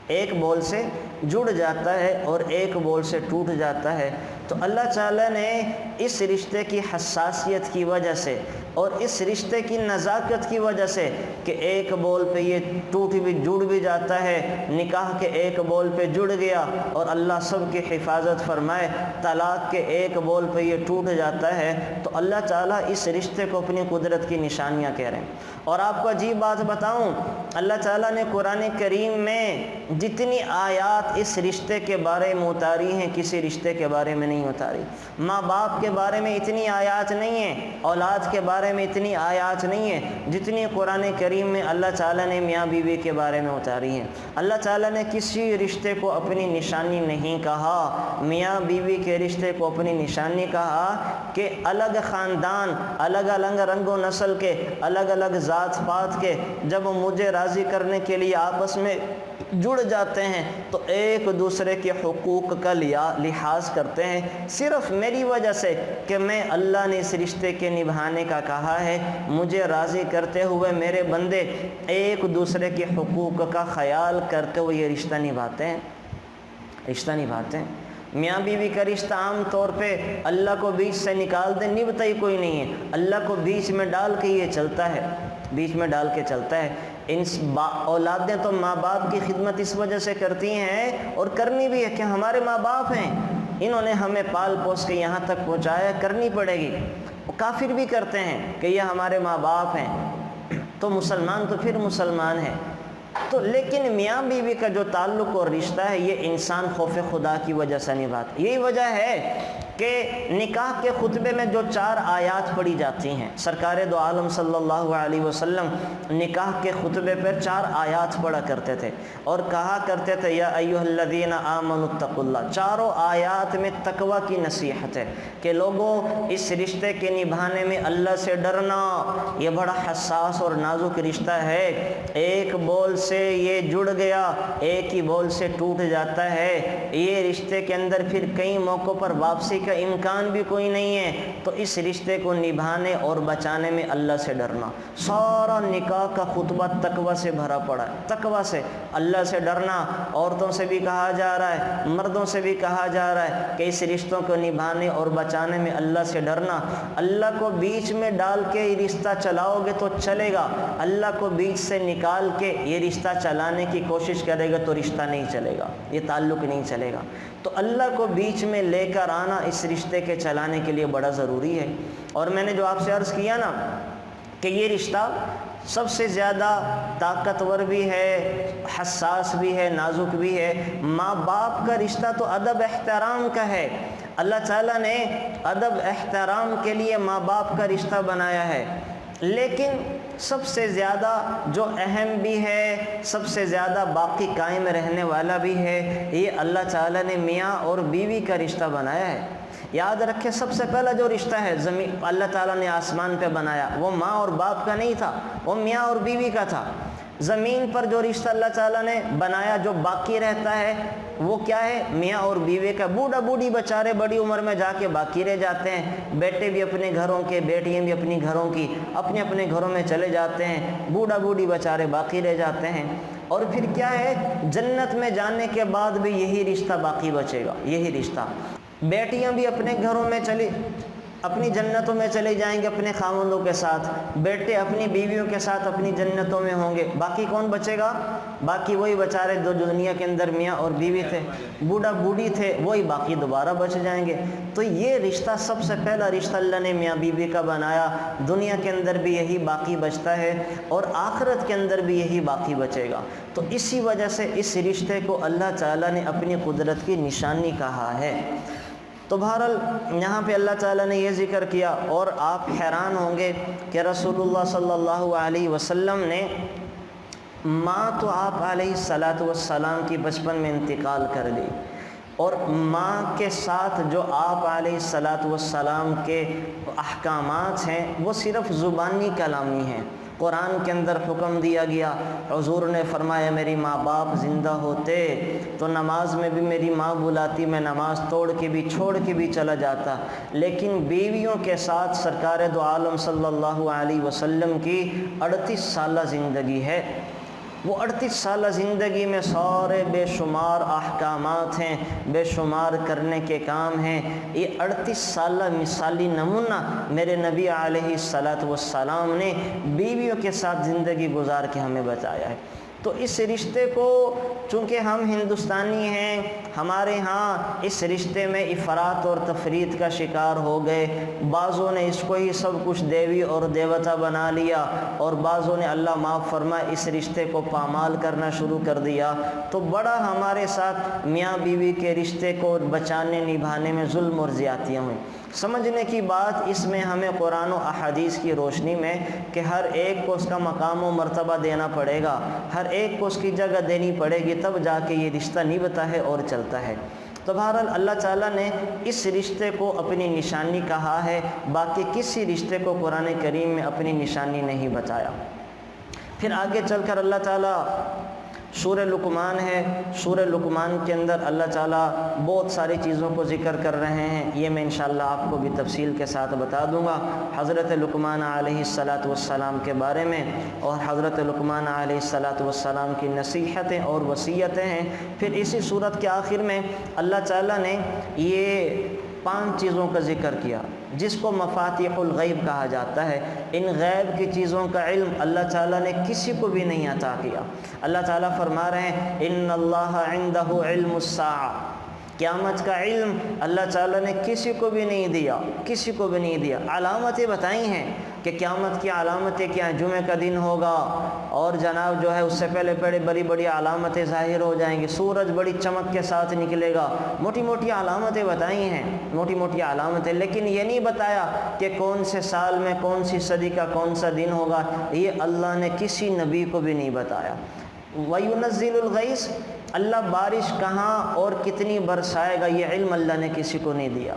A: ایک بول سے جڑ جاتا ہے اور ایک بول سے ٹوٹ جاتا ہے۔ تو اللہ تعالیٰ نے اس رشتے کی حساسیت کی وجہ سے اور اس رشتے کی نزاکت کی وجہ سے کہ ایک بول پہ یہ ٹوٹ بھی جڑ بھی جاتا ہے، نکاح کے ایک بول پہ جڑ گیا اور اللہ سب کی حفاظت فرمائے، طلاق کے ایک بول پہ یہ ٹوٹ جاتا ہے، تو اللہ تعالیٰ اس رشتے کو اپنی قدرت کی نشانیاں کہہ رہے ہیں۔ اور آپ کو عجیب بات بتاؤں، اللہ تعالیٰ نے قرآن کریم میں جتنی آیات اس رشتے کے بارے میں اتاری ہیں کسی رشتے کے بارے میں نہیں اتاری۔ ماں باپ کے بارے میں اتنی آیات نہیں ہیں، اولاد کے بارے میں اتنی آیات نہیں ہیں جتنی قرآن کریم میں اللہ تعالیٰ نے میاں بیوی کے بارے میں اتاری ہیں۔ اللہ تعالیٰ نے کسی رشتے کو اپنی نشانی نہیں کہا، میاں بیوی کے رشتے کو اپنی نشانی کہا کہ الگ خاندان، الگ الگ رنگ و نسل کے، الگ الگ ذات پات کے جب مجھے راضی کرنے کے لیے آپس میں جڑ جاتے ہیں تو ایک دوسرے کے حقوق کا لحاظ کرتے ہیں، صرف میری وجہ سے کہ میں اللہ نے اس رشتے کے نبھانے کا کہا ہے، مجھے راضی کرتے ہوئے میرے بندے ایک دوسرے کے حقوق کا خیال کرتے ہوئے یہ رشتہ نبھاتے ہیں، رشتہ نبھاتے ہیں۔ میاں بیوی کا رشتہ عام طور پہ اللہ کو بیچ سے نکال دے نبھتا ہی کوئی نہیں ہے، اللہ کو بیچ میں ڈال کے یہ چلتا ہے، بیچ میں ڈال کے چلتا ہے۔ اولادیں تو ماں باپ کی خدمت اس وجہ سے کرتی ہیں اور کرنی بھی ہے کہ ہمارے ماں باپ ہیں، انہوں نے ہمیں پال پوس کے یہاں تک پہنچایا، کرنی پڑے گی۔ کافر بھی کرتے ہیں کہ یہ ہمارے ماں باپ ہیں، تو مسلمان تو پھر مسلمان ہے۔ تو لیکن میاں بیوی کا جو تعلق اور رشتہ ہے یہ انسان خوف خدا کی وجہ سے نبھاتا ہے۔ یہی وجہ ہے کہ نکاح کے خطبے میں جو 4 آیات پڑھی جاتی ہیں، سرکار دو عالم صلی اللہ علیہ وسلم نکاح کے خطبے پر 4 آیات پڑھا کرتے تھے اور کہا کرتے تھے یا ایھا الذین آمنوا اتقوا اللہ۔ چاروں آیات میں تقوی کی نصیحت ہے کہ لوگوں اس رشتے کے نبھانے میں اللہ سے ڈرنا، یہ بڑا حساس اور نازک رشتہ ہے، ایک بول سے یہ جڑ گیا ایک ہی بول سے ٹوٹ جاتا ہے، یہ رشتے کے اندر پھر کئی موقعوں پر واپسی کا امکان بھی کوئی نہیں ہے، تو اس رشتے کو نبھانے اور بچانے میں اللہ سے ڈرنا۔ سارا نکاح کا خطبہ تقوی سے بھرا پڑا ہے، تقوی سے، اللہ سے ڈرنا۔ عورتوں سے بھی کہا جا رہا ہے، مردوں سے بھی کہا جا رہا ہے کہ اس رشتوں کو نبھانے اور بچانے میں اللہ سے ڈرنا۔ اللہ کو بیچ میں ڈال کے یہ رشتہ چلاؤ گے تو چلے گا، اللہ کو بیچ سے نکال کے یہ رشتہ چلانے کی کوشش کرے گا تو رشتہ نہیں چلے گا، یہ تعلق نہیں چلے گا۔ تو اللہ کو بیچ میں لے کر آنا اس رشتے کے چلانے کے لیے بڑا ضروری ہے۔ اور میں نے جو آپ سے عرض کیا نا کہ یہ رشتہ سب سے زیادہ طاقتور بھی ہے، حساس بھی ہے، نازک بھی ہے۔ ماں باپ کا رشتہ تو ادب احترام کا ہے، اللہ تعالیٰ نے ادب احترام کے لیے ماں باپ کا رشتہ بنایا ہے، لیکن سب سے زیادہ جو اہم بھی ہے، سب سے زیادہ باقی قائم رہنے والا بھی ہے، یہ اللہ تعالیٰ نے میاں اور بیوی کا رشتہ بنایا ہے۔ یاد رکھیں، سب سے پہلا جو رشتہ ہے زمین اللہ تعالیٰ نے آسمان پہ بنایا وہ ماں اور باپ کا نہیں تھا، وہ میاں اور بیوی کا تھا۔ زمین پر جو رشتہ اللہ تعالیٰ نے بنایا جو باقی رہتا ہے وہ کیا ہے؟ میاں اور بیوی کا۔ بوڑھا بوڑھی بیچارے بڑی عمر میں جا کے باقی رہ جاتے ہیں، بیٹے بھی اپنے گھروں کے، بیٹیاں بھی اپنی گھروں کی، اپنے اپنے گھروں میں چلے جاتے ہیں، بوڑھا بوڑھی بیچارے باقی رہ جاتے ہیں۔ اور پھر کیا ہے؟ جنت میں جانے کے بعد بھی یہی رشتہ باقی بچے گا، یہی رشتہ۔ بیٹیاں بھی اپنے گھروں میں اپنی جنتوں میں چلے جائیں گے اپنے خاوندوں کے ساتھ، بیٹے اپنی بیویوں کے ساتھ اپنی جنتوں میں ہوں گے، باقی کون بچے گا؟ باقی وہی بیچارے جو دنیا کے اندر میاں اور بیوی تھے، بوڑھا بوڑھی تھے، وہی باقی دوبارہ بچ جائیں گے۔ تو یہ رشتہ سب سے پہلا رشتہ اللہ نے میاں بیوی کا بنایا، دنیا کے اندر بھی یہی باقی بچتا ہے اور آخرت کے اندر بھی یہی باقی بچے گا۔ تو اسی وجہ سے اس رشتے کو اللہ تعالیٰ نے اپنی قدرت کی نشانی کہا ہے۔ تو بہرحال یہاں پہ اللہ تعالیٰ نے یہ ذکر کیا، اور آپ حیران ہوں گے کہ رسول اللہ صلی اللہ علیہ وسلم نے ماں تو آپ علیہ السلام کی بچپن میں انتقال کر دی، اور ماں کے ساتھ جو آپ علیہ السلام کے احکامات ہیں وہ صرف زبانی کلامی ہیں۔ قرآن کے اندر حکم دیا گیا، حضور نے فرمایا میری ماں باپ زندہ ہوتے تو نماز میں بھی میری ماں بلاتی، میں نماز توڑ کے بھی چھوڑ کے بھی چلا جاتا، لیکن بیویوں کے ساتھ سرکار دو عالم صلی اللہ علیہ وسلم کی 38 سالہ زندگی ہے۔ وہ 38 سالہ زندگی میں سارے بے شمار احکامات ہیں، بے شمار کرنے کے کام ہیں۔ یہ 38 سالہ مثالی نمونہ میرے نبی علیہ السلام نے بیویوں کے ساتھ زندگی گزار کے ہمیں بتایا ہے۔ تو اس رشتے کو چونکہ ہم ہندوستانی ہیں، ہمارے ہاں اس رشتے میں افراط اور تفریط کا شکار ہو گئے، بعضوں نے اس کو ہی سب کچھ دیوی اور دیوتا بنا لیا، اور بعضوں نے اللہ معاف فرمائے اس رشتے کو پامال کرنا شروع کر دیا۔ تو بڑا ہمارے ساتھ میاں بیوی کے رشتے کو بچانے نبھانے میں ظلم اور زیادتیاں ہوئیں۔ سمجھنے کی بات اس میں ہمیں قرآن و احادیث کی روشنی میں کہ ہر ایک کو اس کا مقام و مرتبہ دینا پڑے گا، ہر ایک کو اس کی جگہ دینی پڑے گی، تب جا کے یہ رشتہ نبھتا ہے اور چلتا ہے۔ تو بہرحال اللہ تعالیٰ نے اس رشتے کو اپنی نشانی کہا ہے، باقی کسی رشتے کو قرآن کریم میں اپنی نشانی نہیں بتایا۔ پھر آگے چل کر اللہ تعالیٰ سورہ لقمان ہے، سورہ لقمان کے اندر اللہ تعالیٰ بہت ساری چیزوں کو ذکر کر رہے ہیں، یہ میں انشاءاللہ آپ کو بھی تفصیل کے ساتھ بتا دوں گا۔ حضرت لقمان علیہ السلام کے بارے میں اور حضرت لقمان علیہ السلام کی نصیحتیں اور وصیتیں ہیں۔ پھر اسی صورت کے آخر میں اللہ تعالیٰ نے یہ 5 چیزوں کا ذکر کیا جس کو مفاتیح الغیب کہا جاتا ہے۔ ان غیب کی چیزوں کا علم اللہ تعالیٰ نے کسی کو بھی نہیں عطا کیا۔ اللہ تعالیٰ فرما رہے ہیں ان اللہ عندہ علم الساعہ، قیامت کا علم اللہ تعالیٰ نے کسی کو بھی نہیں دیا، کسی کو بھی نہیں دیا۔ علامتیں بتائی ہیں کہ قیامت کی علامتیں کیا ہیں، جمعہ کا دن ہوگا اور جناب جو ہے اس سے پہلے بڑی بڑی علامتیں ظاہر ہو جائیں گی، سورج بڑی چمک کے ساتھ نکلے گا، موٹی موٹی علامتیں بتائی ہیں، موٹی موٹی علامتیں، لیکن یہ نہیں بتایا کہ کون سے سال میں کون سی صدی کا کون سا دن ہوگا، یہ اللہ نے کسی نبی کو بھی نہیں بتایا۔ وَيُنَزِّلُ الْغَيْثَ، اللہ بارش کہاں اور کتنی برسائے گا یہ علم اللہ نے کسی کو نہیں دیا۔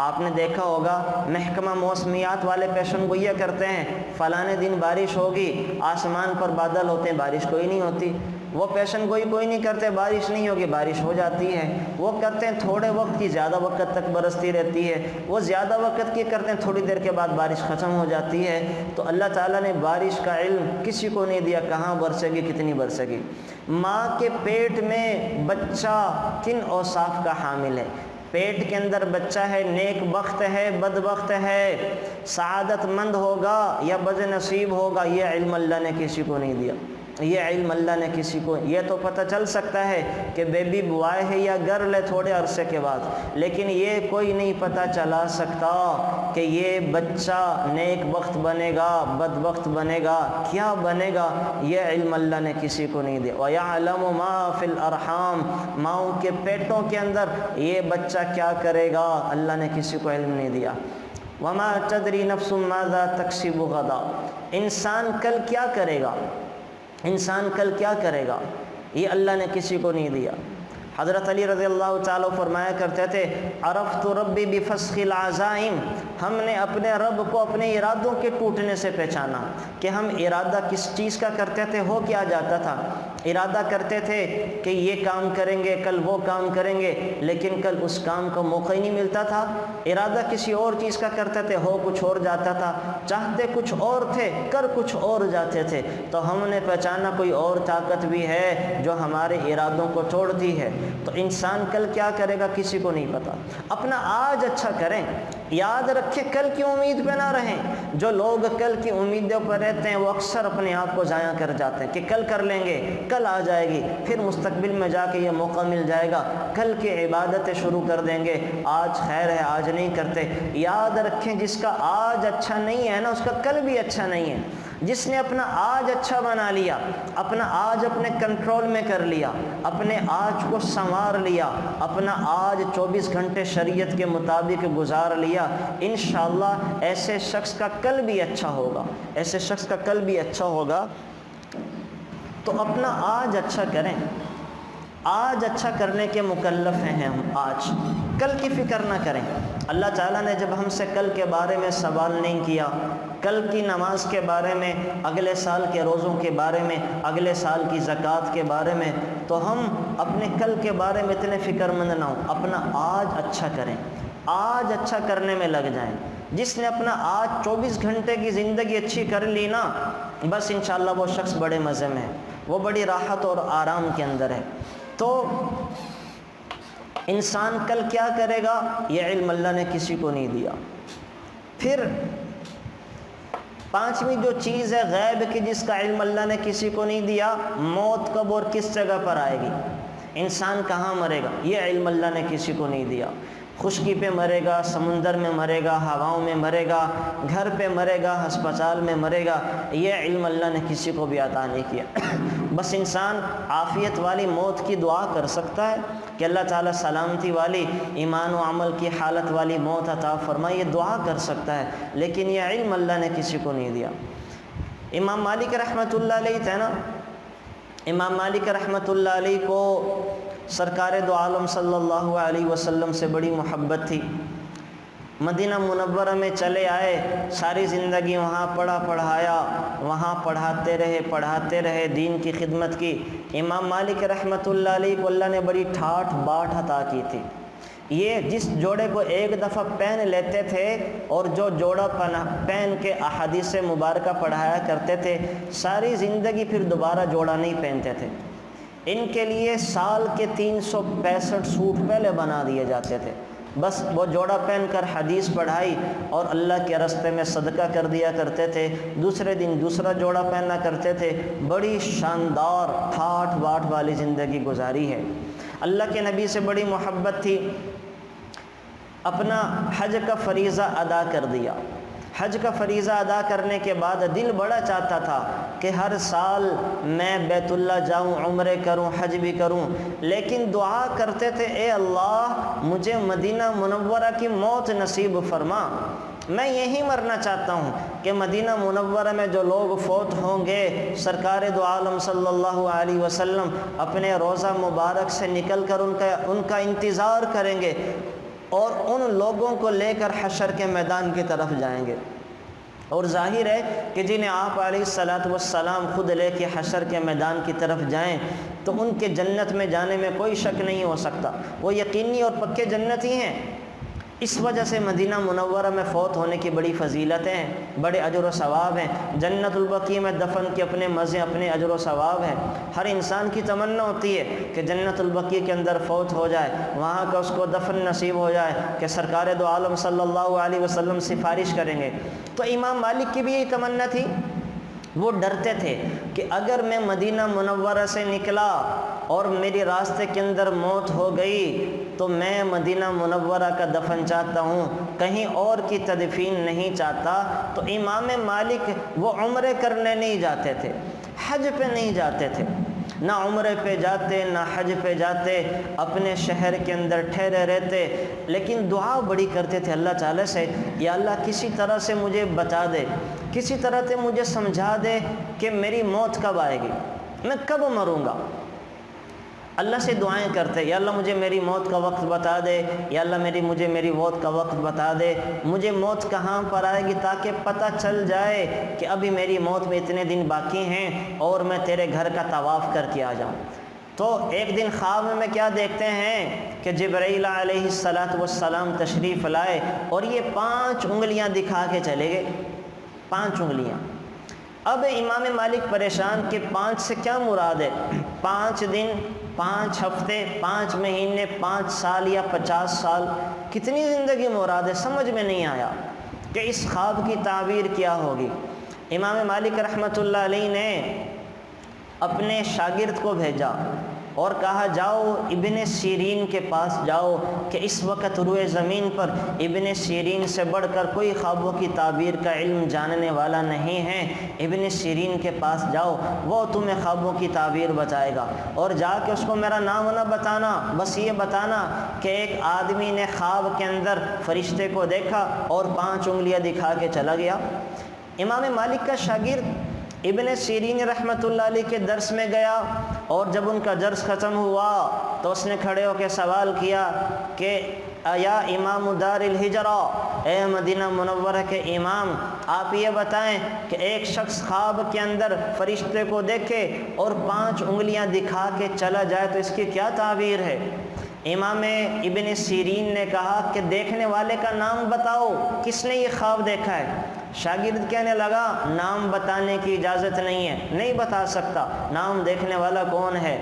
A: آپ نے دیکھا ہوگا محکمہ موسمیات والے پیشن گوئیاں کرتے ہیں فلانے دن بارش ہوگی، آسمان پر بادل ہوتے ہیں، بارش کوئی نہیں ہوتی۔ وہ پیشن گوئی کوئی نہیں کرتے بارش نہیں ہوگی، بارش ہو جاتی ہے۔ وہ کرتے ہیں تھوڑے وقت کی، زیادہ وقت تک برستی رہتی ہے۔ وہ زیادہ وقت کی کرتے ہیں، تھوڑی دیر کے بعد بارش ختم ہو جاتی ہے۔ تو اللہ تعالیٰ نے بارش کا علم کسی کو نہیں دیا، کہاں برسے گی کتنی برسے گی۔ ماں کے پیٹ میں بچہ کن اوصاف کا حامل ہے، پیٹ کے اندر بچہ ہے، نیک بخت ہے بدبخت ہے، سعادت مند ہوگا یا بد نصیب ہوگا، یہ علم اللہ نے کسی کو نہیں دیا۔
B: یہ علم اللہ نے کسی کو، یہ تو پتہ چل سکتا ہے کہ بیبی بوائے ہے یا گرل ہے تھوڑے عرصے کے بعد، لیکن یہ کوئی نہیں پتہ چلا سکتا کہ یہ بچہ نیک بخت بنے گا، بدبخت بنے گا، کیا بنے گا، یہ علم اللہ نے کسی کو نہیں دیا۔ وَيَعْلَمُ مَا فِي الْأَرْحَامِ، ماؤں کے پیٹوں کے اندر یہ بچہ کیا کرے گا، اللہ نے کسی کو علم نہیں دیا۔ وَمَا تَدْرِي نَفْسٌ مَاذَا تَكْسِبُ غَدًا، انسان کل کیا کرے گا، انسان کل کیا کرے گا، یہ اللہ نے کسی کو نہیں دیا۔ حضرت علی رضی اللہ تعالیٰ فرمایا کرتے تھے عرفت ربی بفسخ العزائم، ہم نے اپنے رب کو اپنے ارادوں کے ٹوٹنے سے پہچانا کہ ہم ارادہ کس چیز کا کرتے تھے، ہو کیا جاتا تھا۔ ارادہ کرتے تھے کہ یہ کام کریں گے، کل وہ کام کریں گے، لیکن کل اس کام کا موقع ہی نہیں ملتا تھا۔ ارادہ کسی اور چیز کا کرتے تھے، ہو کچھ اور جاتا تھا، چاہتے کچھ اور تھے، کر کچھ اور جاتے تھے۔ تو ہم نے پہچانا کوئی اور طاقت بھی ہے جو ہمارے ارادوں کو توڑتی ہے۔ تو انسان کل کیا کرے گا کسی کو نہیں پتا۔ اپنا آج اچھا کریں، یاد رکھیں کل کی امید پہ نہ رہیں۔ جو لوگ کل کی امیدوں پر رہتے ہیں وہ اکثر اپنے آپ کو ضائع کر جاتے ہیں کہ کل کر لیں گے، کل آ جائے گی، پھر مستقبل میں جا کے یہ موقع مل جائے گا، کل کی عبادتیں شروع کر دیں گے، آج خیر ہے آج نہیں کرتے۔ یاد رکھیں جس کا آج اچھا نہیں ہے نا اس کا کل بھی اچھا نہیں ہے۔ جس نے اپنا آج اچھا بنا لیا، اپنا آج اپنے کنٹرول میں کر لیا، اپنے آج کو سنوار لیا، اپنا آج 24 گھنٹے شریعت کے مطابق گزار لیا، انشاءاللہ ایسے شخص کا کل بھی اچھا ہوگا، ایسے شخص کا کل بھی اچھا ہوگا۔ تو اپنا آج اچھا کریں، آج اچھا کرنے کے مکلف ہیں ہم، آج کل کی فکر نہ کریں۔ اللہ تعالیٰ نے جب ہم سے کل کے بارے میں سوال نہیں کیا، کل کی نماز کے بارے میں، اگلے سال کے روزوں کے بارے میں، اگلے سال کی زکوٰۃ کے بارے میں، تو ہم اپنے کل کے بارے میں اتنے فکر مند نہ ہوں، اپنا آج اچھا کریں، آج اچھا کرنے میں لگ جائیں۔ جس نے اپنا آج 24 گھنٹے کی زندگی اچھی کر لی نا، بس انشاءاللہ وہ شخص بڑے مزے میں ہے، وہ بڑی راحت اور آرام کے اندر ہے۔ تو انسان کل کیا کرے گا یہ علم اللہ نے کسی کو نہیں دیا۔ پھر پانچویں جو چیز ہے غیب کی جس کا علم اللہ نے کسی کو نہیں دیا، موت کب اور کس جگہ پر آئے گی، انسان کہاں مرے گا، یہ علم اللہ نے کسی کو نہیں دیا۔ خشکی پہ مرے گا، سمندر میں مرے گا، ہواؤں میں مرے گا، گھر پہ مرے گا، ہسپتال میں مرے گا، یہ علم اللہ نے کسی کو بھی عطا نہیں کیا۔ بس انسان عافیت والی موت کی دعا کر سکتا ہے کہ اللہ تعالیٰ سلامتی والی، ایمان و عمل کی حالت والی موت عطا فرمائے، یہ دعا کر سکتا ہے، لیکن یہ علم اللہ نے کسی کو نہیں دیا۔ امام مالک رحمۃ اللہ علیہ تھے نا، امام مالک رحمۃ اللہ علیہ کو سرکار دو عالم صلی اللہ علیہ وسلم سے بڑی محبت تھی۔ مدینہ منورہ میں چلے آئے، ساری زندگی وہاں پڑھایا، وہاں پڑھاتے رہے، دین کی خدمت کی۔ امام مالک رحمۃ اللہ علیہ کو اللہ نے بڑی ٹھاٹھ باٹھ عطا کی تھی۔ یہ جس جوڑے کو ایک دفعہ پہن لیتے تھے اور جو جوڑا پہن کے احادیث مبارکہ پڑھایا کرتے تھے، ساری زندگی پھر دوبارہ جوڑا نہیں پہنتے تھے۔ ان کے لیے سال کے 365 سوٹ پہلے بنا دیے جاتے تھے، بس وہ جوڑا پہن کر حدیث پڑھائی اور اللہ کے راستے میں صدقہ کر دیا کرتے تھے، دوسرے دن دوسرا جوڑا پہننا کرتے تھے۔ بڑی شاندار ٹھاٹھ باٹھ والی زندگی گزاری ہے۔ اللہ کے نبی سے بڑی محبت تھی، اپنا حج کا فریضہ ادا کر دیا۔ حج کا فریضہ ادا کرنے کے بعد دل بڑا چاہتا تھا کہ ہر سال میں بیت اللہ جاؤں، عمرے کروں، حج بھی کروں، لیکن دعا کرتے تھے اے اللہ مجھے مدینہ منورہ کی موت نصیب فرما، میں یہی مرنا چاہتا ہوں کہ مدینہ منورہ میں جو لوگ فوت ہوں گے سرکار دو عالم صلی اللہ علیہ وسلم اپنے روضہ مبارک سے نکل کر ان کا انتظار کریں گے اور ان لوگوں کو لے کر حشر کے میدان کی طرف جائیں گے۔ اور ظاہر ہے کہ جنہیں آپ علیہ الصلاۃ والسلام خود لے کے حشر کے میدان کی طرف جائیں تو ان کے جنت میں جانے میں کوئی شک نہیں ہو سکتا، وہ یقینی اور پکے جنتی ہیں۔ اس وجہ سے مدینہ منورہ میں فوت ہونے کی بڑی فضیلتیں ہیں، بڑے اجر و ثواب ہیں۔ جنت البقیع میں دفن کے اپنے مزے، اپنے اجر و ثواب ہیں۔ ہر انسان کی تمنا ہوتی ہے کہ جنت البقیع کے اندر فوت ہو جائے، وہاں کا اس کو دفن نصیب ہو جائے کہ سرکار دو عالم صلی اللہ علیہ وسلم سفارش کریں گے۔ تو امام مالک کی بھی یہی تمنا تھی، وہ ڈرتے تھے کہ اگر میں مدینہ منورہ سے نکلا اور میری راستے کے اندر موت ہو گئی تو میں مدینہ منورہ کا دفن چاہتا ہوں، کہیں اور کی تدفین نہیں چاہتا۔ تو امام مالک وہ عمرے کرنے نہیں جاتے تھے، حج پہ نہیں جاتے تھے، نہ عمرے پہ جاتے نہ حج پہ جاتے، اپنے شہر کے اندر ٹھہرے رہتے، لیکن دعا بڑی کرتے تھے اللہ تعالیٰ سے، یا اللہ کسی طرح سے مجھے بتا دے، کسی طرح سے مجھے سمجھا دے کہ میری موت کب آئے گی، میں کب مروں گا۔ اللہ سے دعائیں کرتے، یا اللہ مجھے میری موت کا وقت بتا دے، یا اللہ مجھے میری موت کا وقت بتا دے، مجھے موت کہاں پر آئے گی تاکہ پتہ چل جائے کہ ابھی میری موت میں اتنے دن باقی ہیں اور میں تیرے گھر کا طواف کر کے آ جاؤں۔ تو ایک دن خواب میں کیا دیکھتے ہیں کہ جبرائیل علیہ السلام تشریف لائے اور یہ 5 انگلیاں دکھا کے چلے گئے، 5 انگلیاں۔ اب امام مالک پریشان کہ 5 سے کیا مراد ہے، 5 دن، 5 ہفتے، 5 مہینے، 5 سال یا 50 سال، کتنی زندگی مراد ہے، سمجھ میں نہیں آیا کہ اس خواب کی تعبیر کیا ہوگی۔ امام مالک رحمۃ اللہ علیہ نے اپنے شاگرد کو بھیجا اور کہا جاؤ ابن سیرین کے پاس جاؤ، کہ اس وقت روئے زمین پر ابن سیرین سے بڑھ کر کوئی خوابوں کی تعبیر کا علم جاننے والا نہیں ہے، ابن سیرین کے پاس جاؤ، وہ تمہیں خوابوں کی تعبیر بتائے گا، اور جا کے اس کو میرا نام نہ بتانا، بس یہ بتانا کہ ایک آدمی نے خواب کے اندر فرشتے کو دیکھا اور 5 انگلیاں دکھا کے چلا گیا۔ امام مالک کا شاگرد ابن سیرین رحمۃ اللہ علیہ کے درس میں گیا، اور جب ان کا درس ختم ہوا تو اس نے کھڑے ہو کے سوال کیا کہ یا امام دار الہجرہ، اے مدینہ منورہ کے امام، آپ یہ بتائیں کہ ایک شخص خواب کے اندر فرشتے کو دیکھے اور 5 انگلیاں دکھا کے چلا جائے تو اس کی کیا تعبیر ہے؟ امام ابن سیرین نے کہا کہ دیکھنے والے کا نام بتاؤ، کس نے یہ خواب دیکھا ہے؟ شاگرد کہنے لگا نام بتانے کی اجازت نہیں ہے، نہیں بتا سکتا، نام دیکھنے والا کون ہے؟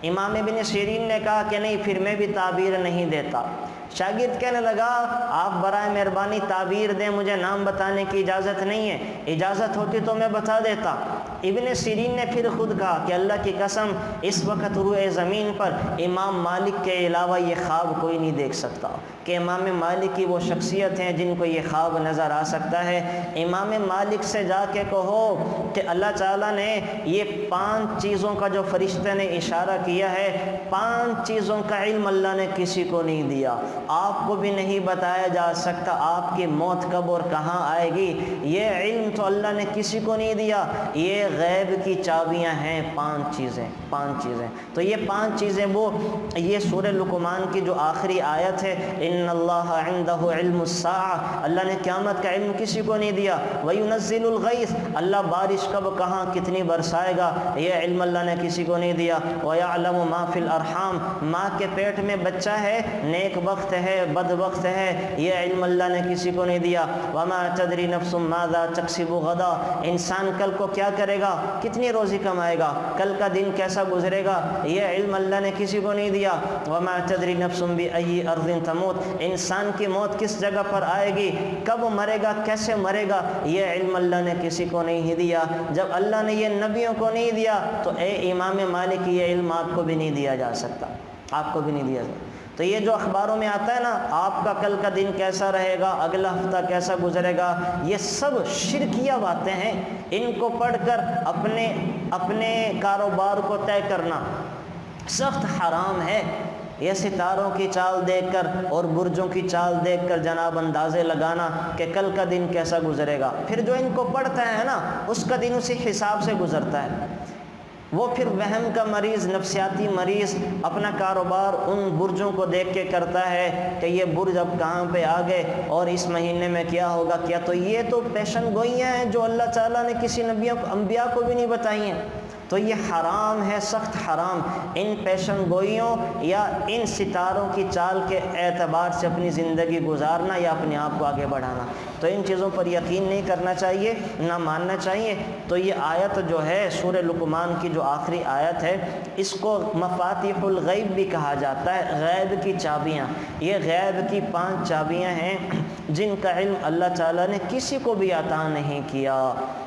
B: امام ابن سیرین نے کہا کہ نہیں، پھر میں بھی تعبیر نہیں دیتا۔ شاگرد کہنے لگا آپ برائے مہربانی تعبیر دیں، مجھے نام بتانے کی اجازت نہیں ہے، اجازت ہوتی تو میں بتا دیتا۔ ابن سیرین نے پھر خود کہا کہ اللہ کی قسم اس وقت روئے زمین پر امام مالک کے علاوہ یہ خواب کوئی نہیں دیکھ سکتا، کہ امام مالک کی وہ شخصیت ہیں جن کو یہ خواب نظر آ سکتا ہے۔ امام مالک سے جا کے کہو کہ اللہ تعالیٰ نے یہ 5 چیزوں کا جو فرشتے نے اشارہ کیا ہے، 5 چیزوں کا علم اللہ نے کسی کو نہیں دیا، آپ کو بھی نہیں بتایا جا سکتا آپ کی موت کب اور کہاں آئے گی، یہ علم تو اللہ نے کسی کو نہیں دیا، یہ غیب کی چابیاں ہیں، 5 چیزیں۔ تو یہ 5 چیزیں وہ یہ سورہ لقمان کی جو آخری آیت ہے، ان اللہ عنده علم الساعہ، اللہ نے قیامت کا علم کسی کو نہیں دیا، وینزل الغیث، اللہ بارش کب کہاں کتنی برسائے گا یہ علم اللہ نے کسی کو نہیں دیا، ویعلم ما فی الارحام، ماں کے پیٹ میں بچہ ہے نیک وقت ہے بد وقت ہے، یہ علم اللہ نے کسی کو نہیں دیا، وما تدری نفس ماذا تکسب غدا، انسان کل کو کیا کرے گا، کتنی روزی کمائے گا، کل کا دن کیسا گزرے گا، یہ علم اللہ نے کسی کو نہیں دیا، وما تدری نفس بأی ارض تموت، انسان کی موت کس جگہ پر آئے گی، کب مرے گا، کیسے مرے گا، یہ علم اللہ نے کسی کو نہیں دیا۔ جب اللہ نے یہ نبیوں کو نہیں دیا تو اے امام مالک یہ علم آپ کو بھی نہیں دیا جا سکتا، آپ کو بھی نہیں دیا جا۔ تو یہ جو اخباروں میں آتا ہے نا، آپ کا کل کا دن کیسا رہے گا، اگلا ہفتہ کیسا گزرے گا، یہ سب شرکیہ باتیں ہیں، ان کو پڑھ کر اپنے کاروبار کو طے کرنا سخت حرام ہے۔ یہ ستاروں کی چال دیکھ کر اور برجوں کی چال دیکھ کر جناب اندازے لگانا کہ کل کا دن کیسا گزرے گا، پھر جو ان کو پڑھتا ہے نا اس کا دن اسی حساب سے گزرتا ہے، وہ پھر وہم کا مریض، نفسیاتی مریض اپنا کاروبار ان برجوں کو دیکھ کے کرتا ہے کہ یہ برج اب کہاں پہ آ گئے اور اس مہینے میں کیا ہوگا کیا، تو یہ تو پیشن گوئیاں ہیں جو اللہ تعالیٰ نے کسی انبیاء کو بھی نہیں بتائی ہیں، تو یہ حرام ہے، سخت حرام، ان پیشن گوئیوں یا ان ستاروں کی چال کے اعتبار سے اپنی زندگی گزارنا یا اپنے آپ کو آگے بڑھانا، تو ان چیزوں پر یقین نہیں کرنا چاہیے، نہ ماننا چاہیے۔ تو یہ آیت جو ہے سورہ لقمان کی جو آخری آیت ہے، اس کو مفاتیح الغیب بھی کہا جاتا ہے، غیب کی چابیاں، یہ غیب کی 5 چابیاں ہیں جن کا علم اللہ تعالیٰ نے کسی کو بھی عطا نہیں کیا۔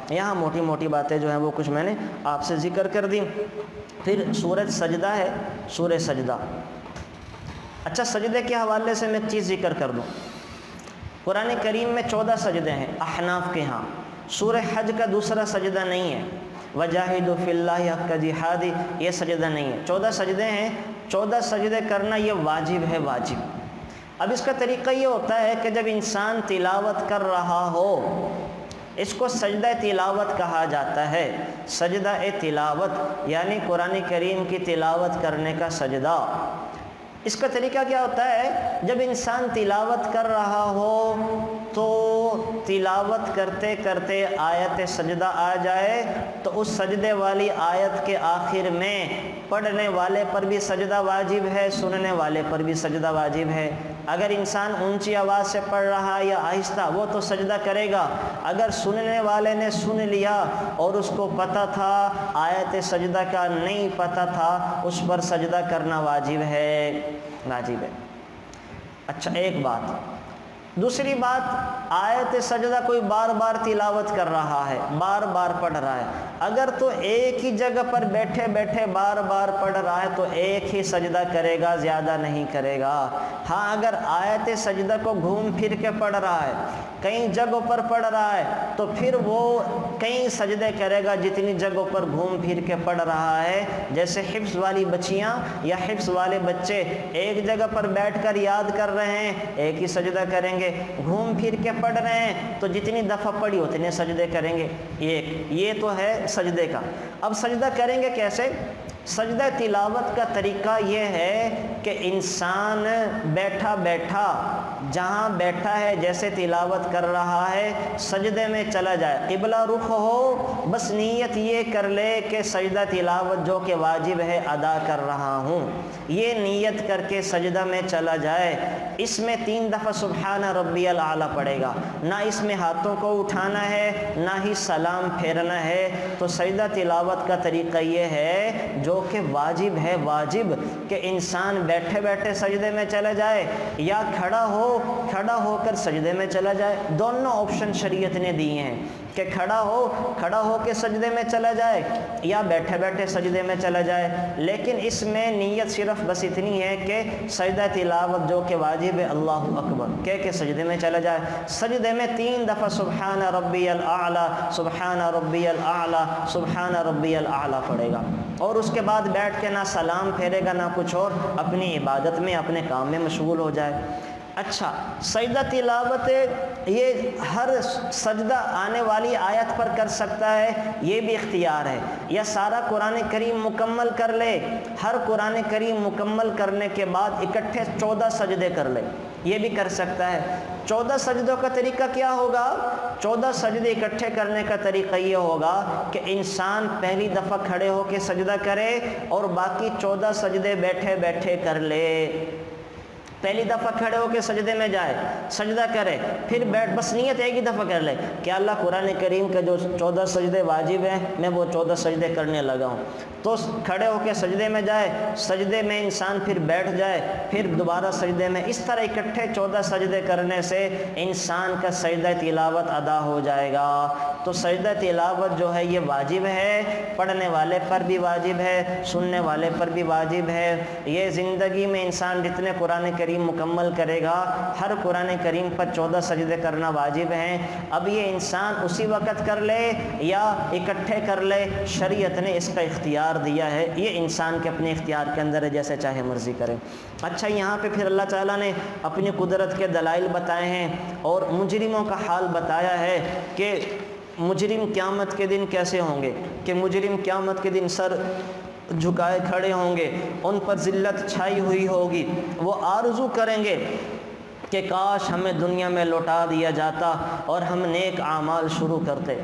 B: یہاں موٹی موٹی باتیں جو ہیں وہ کچھ میں نے آپ سے ذکر کر دی۔ پھر سورۃ سجدہ ہے، سورہ سجدہ۔ اچھا، سجدے کے حوالے سے میں ایک چیز ذکر کر دوں۔ قرآن کریم میں 14 سجدے ہیں احناف کے ہاں۔ سورہ حج کا دوسرا سجدہ نہیں ہے، وجاہدوا فی اللہ حق جہاد، یہ سجدہ نہیں ہے۔ 14 سجدے ہیں، 14 سجدے کرنا یہ واجب ہے، واجب۔ اب اس کا طریقہ یہ ہوتا ہے کہ جب انسان تلاوت کر رہا ہو، اس کو سجدہ تلاوت کہا جاتا ہے۔ سجدہ تلاوت یعنی قرآن کریم کی تلاوت کرنے کا سجدہ۔ اس کا طریقہ کیا ہوتا ہے؟ جب انسان تلاوت کر رہا ہو تو تلاوت کرتے کرتے آیت سجدہ آ جائے تو اس سجدے والی آیت کے آخر میں پڑھنے والے پر بھی سجدہ واجب ہے، سننے والے پر بھی سجدہ واجب ہے۔ اگر انسان اونچی آواز سے پڑھ رہا ہے یا آہستہ، وہ تو سجدہ کرے گا۔ اگر سننے والے نے سن لیا اور اس کو پتہ تھا، آیت سجدہ کا نہیں پتہ تھا، اس پر سجدہ کرنا واجب ہے، واجب ہے۔ اچھا، ایک بات۔ دوسری بات، آیت سجدہ کوئی بار بار تلاوت کر رہا ہے، بار بار پڑھ رہا ہے، اگر تو ایک ہی جگہ پر بیٹھے بیٹھے بار بار پڑھ رہا ہے تو ایک ہی سجدہ کرے گا، زیادہ نہیں کرے گا۔ ہاں، اگر آیت سجدہ کو گھوم پھر کے پڑھ رہا ہے، کئی جگہوں پر پڑھ رہا ہے، تو پھر وہ کئی سجدے کرے گا جتنی جگہوں پر گھوم پھر کے پڑھ رہا ہے۔ جیسے حفظ والی بچیاں یا حفظ والے بچے ایک جگہ پر بیٹھ کر یاد کر رہے ہیں، ایک ہی سجدہ کریں گے۔ گھوم پھر کے پڑھ رہے ہیں تو جتنی دفعہ پڑھی اتنے سجدے کریں گے۔ یہ تو ہے سجدے کا۔ اب سجدہ کریں گے کیسے؟ سجدہ تلاوت کا طریقہ یہ ہے کہ انسان بیٹھا بیٹھا جہاں بیٹھا ہے، جیسے تلاوت کر رہا ہے، سجدے میں چلا جائے، قبلہ رخ ہو، بس نیت یہ کر لے کہ سجدہ تلاوت جو کہ واجب ہے ادا کر رہا ہوں، یہ نیت کر کے سجدہ میں چلا جائے۔ اس میں 3 دفعہ سبحان ربی الاعلیٰ پڑھے گا، نہ اس میں ہاتھوں کو اٹھانا ہے نہ ہی سلام پھیرنا ہے۔ تو سجدہ تلاوت کا طریقہ یہ ہے جو کہ واجب ہے، واجب کہ انسان بیٹھے بیٹھے سجدے میں چلا جائے یا کھڑا ہو کر سجدے میں چلا جائے۔ دونوں آپشن شریعت نے دیے ہیں کہ کھڑا ہو کے سجدے میں چلا جائے یا بیٹھے بیٹھے سجدے میں چلا جائے، لیکن اس میں نیت صرف بس اتنی ہے کہ سجدہ تلاوت جو کہ واجب ہے، اللہ اکبر کہہ کے سجدے میں چلا جائے۔ سجدے میں 3 دفعہ سبحان ربی الاعلیٰ، سبحان ربی الاعلیٰ، سبحان ربی الاعلیٰ پڑھے گا، اور اس کے بعد بیٹھ کے نہ سلام پھیرے گا نہ کچھ اور، اپنی عبادت میں اپنے کام میں مشغول ہو جائے۔ اچھا، سجدہ تلاوت یہ ہر سجدہ آنے والی آیت پر کر سکتا ہے، یہ بھی اختیار ہے، یا سارا قرآن کریم مکمل کر لے، ہر قرآن کریم مکمل کرنے کے بعد اکٹھے 14 سجدے کر لے، یہ بھی کر سکتا ہے۔ 14 سجدوں کا طریقہ کیا ہوگا؟ 14 سجدے اکٹھے کرنے کا طریقہ یہ ہوگا کہ انسان پہلی دفعہ کھڑے ہو کے سجدہ کرے اور باقی 14 سجدے بیٹھے بیٹھے کر لے۔ پہلی دفعہ کھڑے ہو کے سجدے میں جائے، سجدہ کرے، پھر بیٹھ، بس نیت ایک ہی دفعہ کر لے کہ اللہ قرآن کریم کے جو 14 سجدے واجب ہیں میں وہ 14 سجدے کرنے لگا ہوں، تو کھڑے ہو کے سجدے میں جائے، سجدے میں انسان پھر بیٹھ جائے، پھر دوبارہ سجدے میں، اس طرح اکٹھے 14 سجدے کرنے سے انسان کا سجدہ تلاوت ادا ہو جائے گا۔ تو سجدہ تلاوت جو ہے یہ واجب ہے، پڑھنے والے پر بھی واجب ہے، سننے والے پر بھی واجب ہے۔ یہ زندگی میں انسان جتنے قرآن کریم مکمل کرے گا، ہر قرآن کریم پر 14 سجدے کرنا واجب ہیں۔ اب یہ انسان اسی وقت کر لے یا اکٹھے کر لے، شریعت نے اس کا اختیار دیا ہے، یہ انسان کے اپنے اختیار کے اندر ہے، جیسے چاہے مرضی کرے۔ اچھا، یہاں پہ پھر اللہ تعالیٰ نے اپنی قدرت کے دلائل بتائے ہیں اور مجرموں کا حال بتایا ہے کہ مجرم قیامت کے دن کیسے ہوں گے، کہ مجرم قیامت کے دن سر جھکائے کھڑے ہوں گے، ان پر ذلت چھائی ہوئی ہوگی، وہ آرزو کریں گے کہ کاش ہمیں دنیا میں لوٹا دیا جاتا اور ہم نیک اعمال شروع کرتے،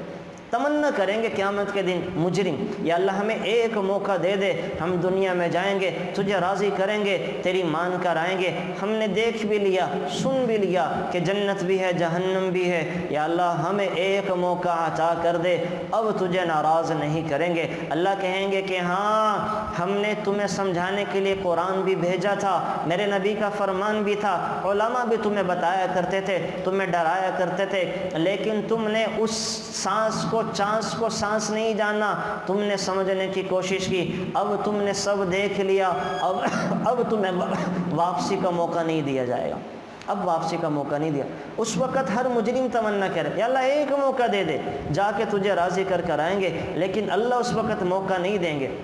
B: تمنا کریں گے قیامت کے دن مجرم یا اللہ ہمیں ایک موقع دے دے, ہم دنیا میں جائیں گے, تجھے راضی کریں گے, تیری مان کر آئیں گے, ہم نے دیکھ بھی لیا سن بھی لیا کہ جنت بھی ہے جہنم بھی ہے, یا اللہ ہمیں ایک موقع عطا کر دے, اب تجھے ناراض نہیں کریں گے. اللہ کہیں گے کہ ہاں ہم نے تمہیں سمجھانے کے لیے قرآن بھی بھیجا تھا, میرے نبی کا فرمان بھی تھا, علماء بھی تمہیں بتایا کرتے تھے, تمہیں ڈرایا کرتے تھے, لیکن تم نے اس سانس کو چانس کو سانس نہیں جانا, تم نے سمجھنے کی کوشش کی, اب تم نے سب دیکھ لیا, اب تمہیں واپسی کا موقع نہیں دیا جائے گا, اب واپسی کا موقع نہیں دیا. اس وقت ہر مجرم تمنا کرے یا اللہ ایک موقع دے دے, جا کے تجھے راضی کر آئیں گے, لیکن اللہ اس وقت موقع نہیں دیں گے.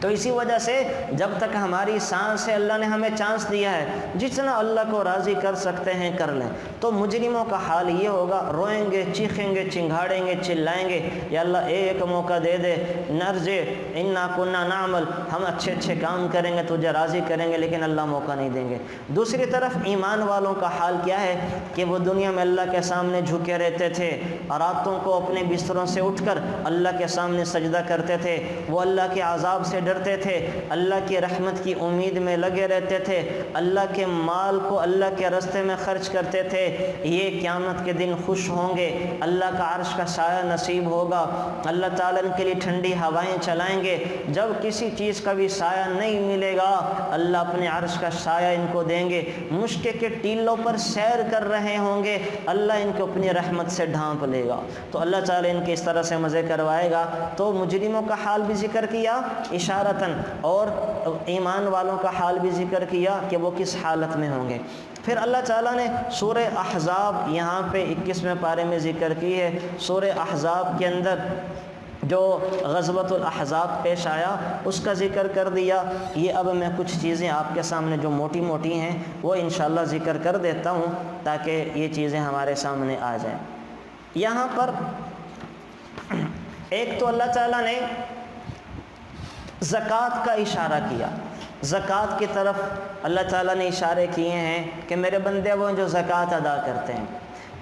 B: تو اسی وجہ سے جب تک ہماری سانس ہے اللہ نے ہمیں چانس دیا ہے, جتنا اللہ کو راضی کر سکتے ہیں کر لیں. تو مجرموں کا حال یہ ہوگا, روئیں گے, چیخیں گے, چنگھاڑیں گے, چلائیں گے, یا اللہ ایک موقع دے دے, نرجع انا کنا نعمل, ہم اچھے کام کریں گے, تجھے راضی کریں گے, لیکن اللہ موقع نہیں دیں گے. دوسری طرف ایمان والوں کا حال کیا ہے کہ وہ دنیا میں اللہ کے سامنے جھکے رہتے تھے, راتوں کو اپنے بستروں سے اٹھ کر اللہ کے سامنے سجدہ کرتے تھے, وہ اللہ کے عذاب سے ڈرتے تھے, اللہ کی رحمت کی امید میں لگے رہتے تھے, اللہ کے مال کو اللہ کے راستے میں خرچ کرتے تھے. یہ قیامت کے دن خوش ہوں گے, اللہ کا عرش کا سایہ نصیب ہوگا, اللہ تعالیٰ ان کے لیے ٹھنڈی ہوائیں چلائیں گے. جب کسی چیز کا بھی سایہ نہیں ملے گا, اللہ اپنے عرش کا سایہ ان کو دیں گے. مشکے کے ٹیلوں پر سیر کر رہے ہوں گے, اللہ ان کو اپنی رحمت سے ڈھانپ لے گا. تو اللہ تعالیٰ ان کے اس طرح سے مزے کروائے گا. تو مجرموں کا حال بھی ذکر کیا اشارتاً, اور ایمان والوں کا حال بھی ذکر کیا کہ وہ کس حالت میں ہوں گے. پھر اللہ تعالیٰ نے سورہ احزاب یہاں پہ 21ویں پارے میں ذکر کی ہے. سورہ احزاب کے اندر جو غزوۃ الاحزاب پیش آیا اس کا ذکر کر دیا. یہ اب میں کچھ چیزیں آپ کے سامنے جو موٹی موٹی ہیں وہ انشاءاللہ ذکر کر دیتا ہوں تاکہ یہ چیزیں ہمارے سامنے آ جائیں. یہاں پر ایک تو اللہ تعالیٰ نے زکوٰۃ کا اشارہ کیا. زکوٰۃ کی طرف اللہ تعالیٰ نے اشارے کیے ہیں کہ میرے بندے وہ جو زکوٰۃ ادا کرتے ہیں.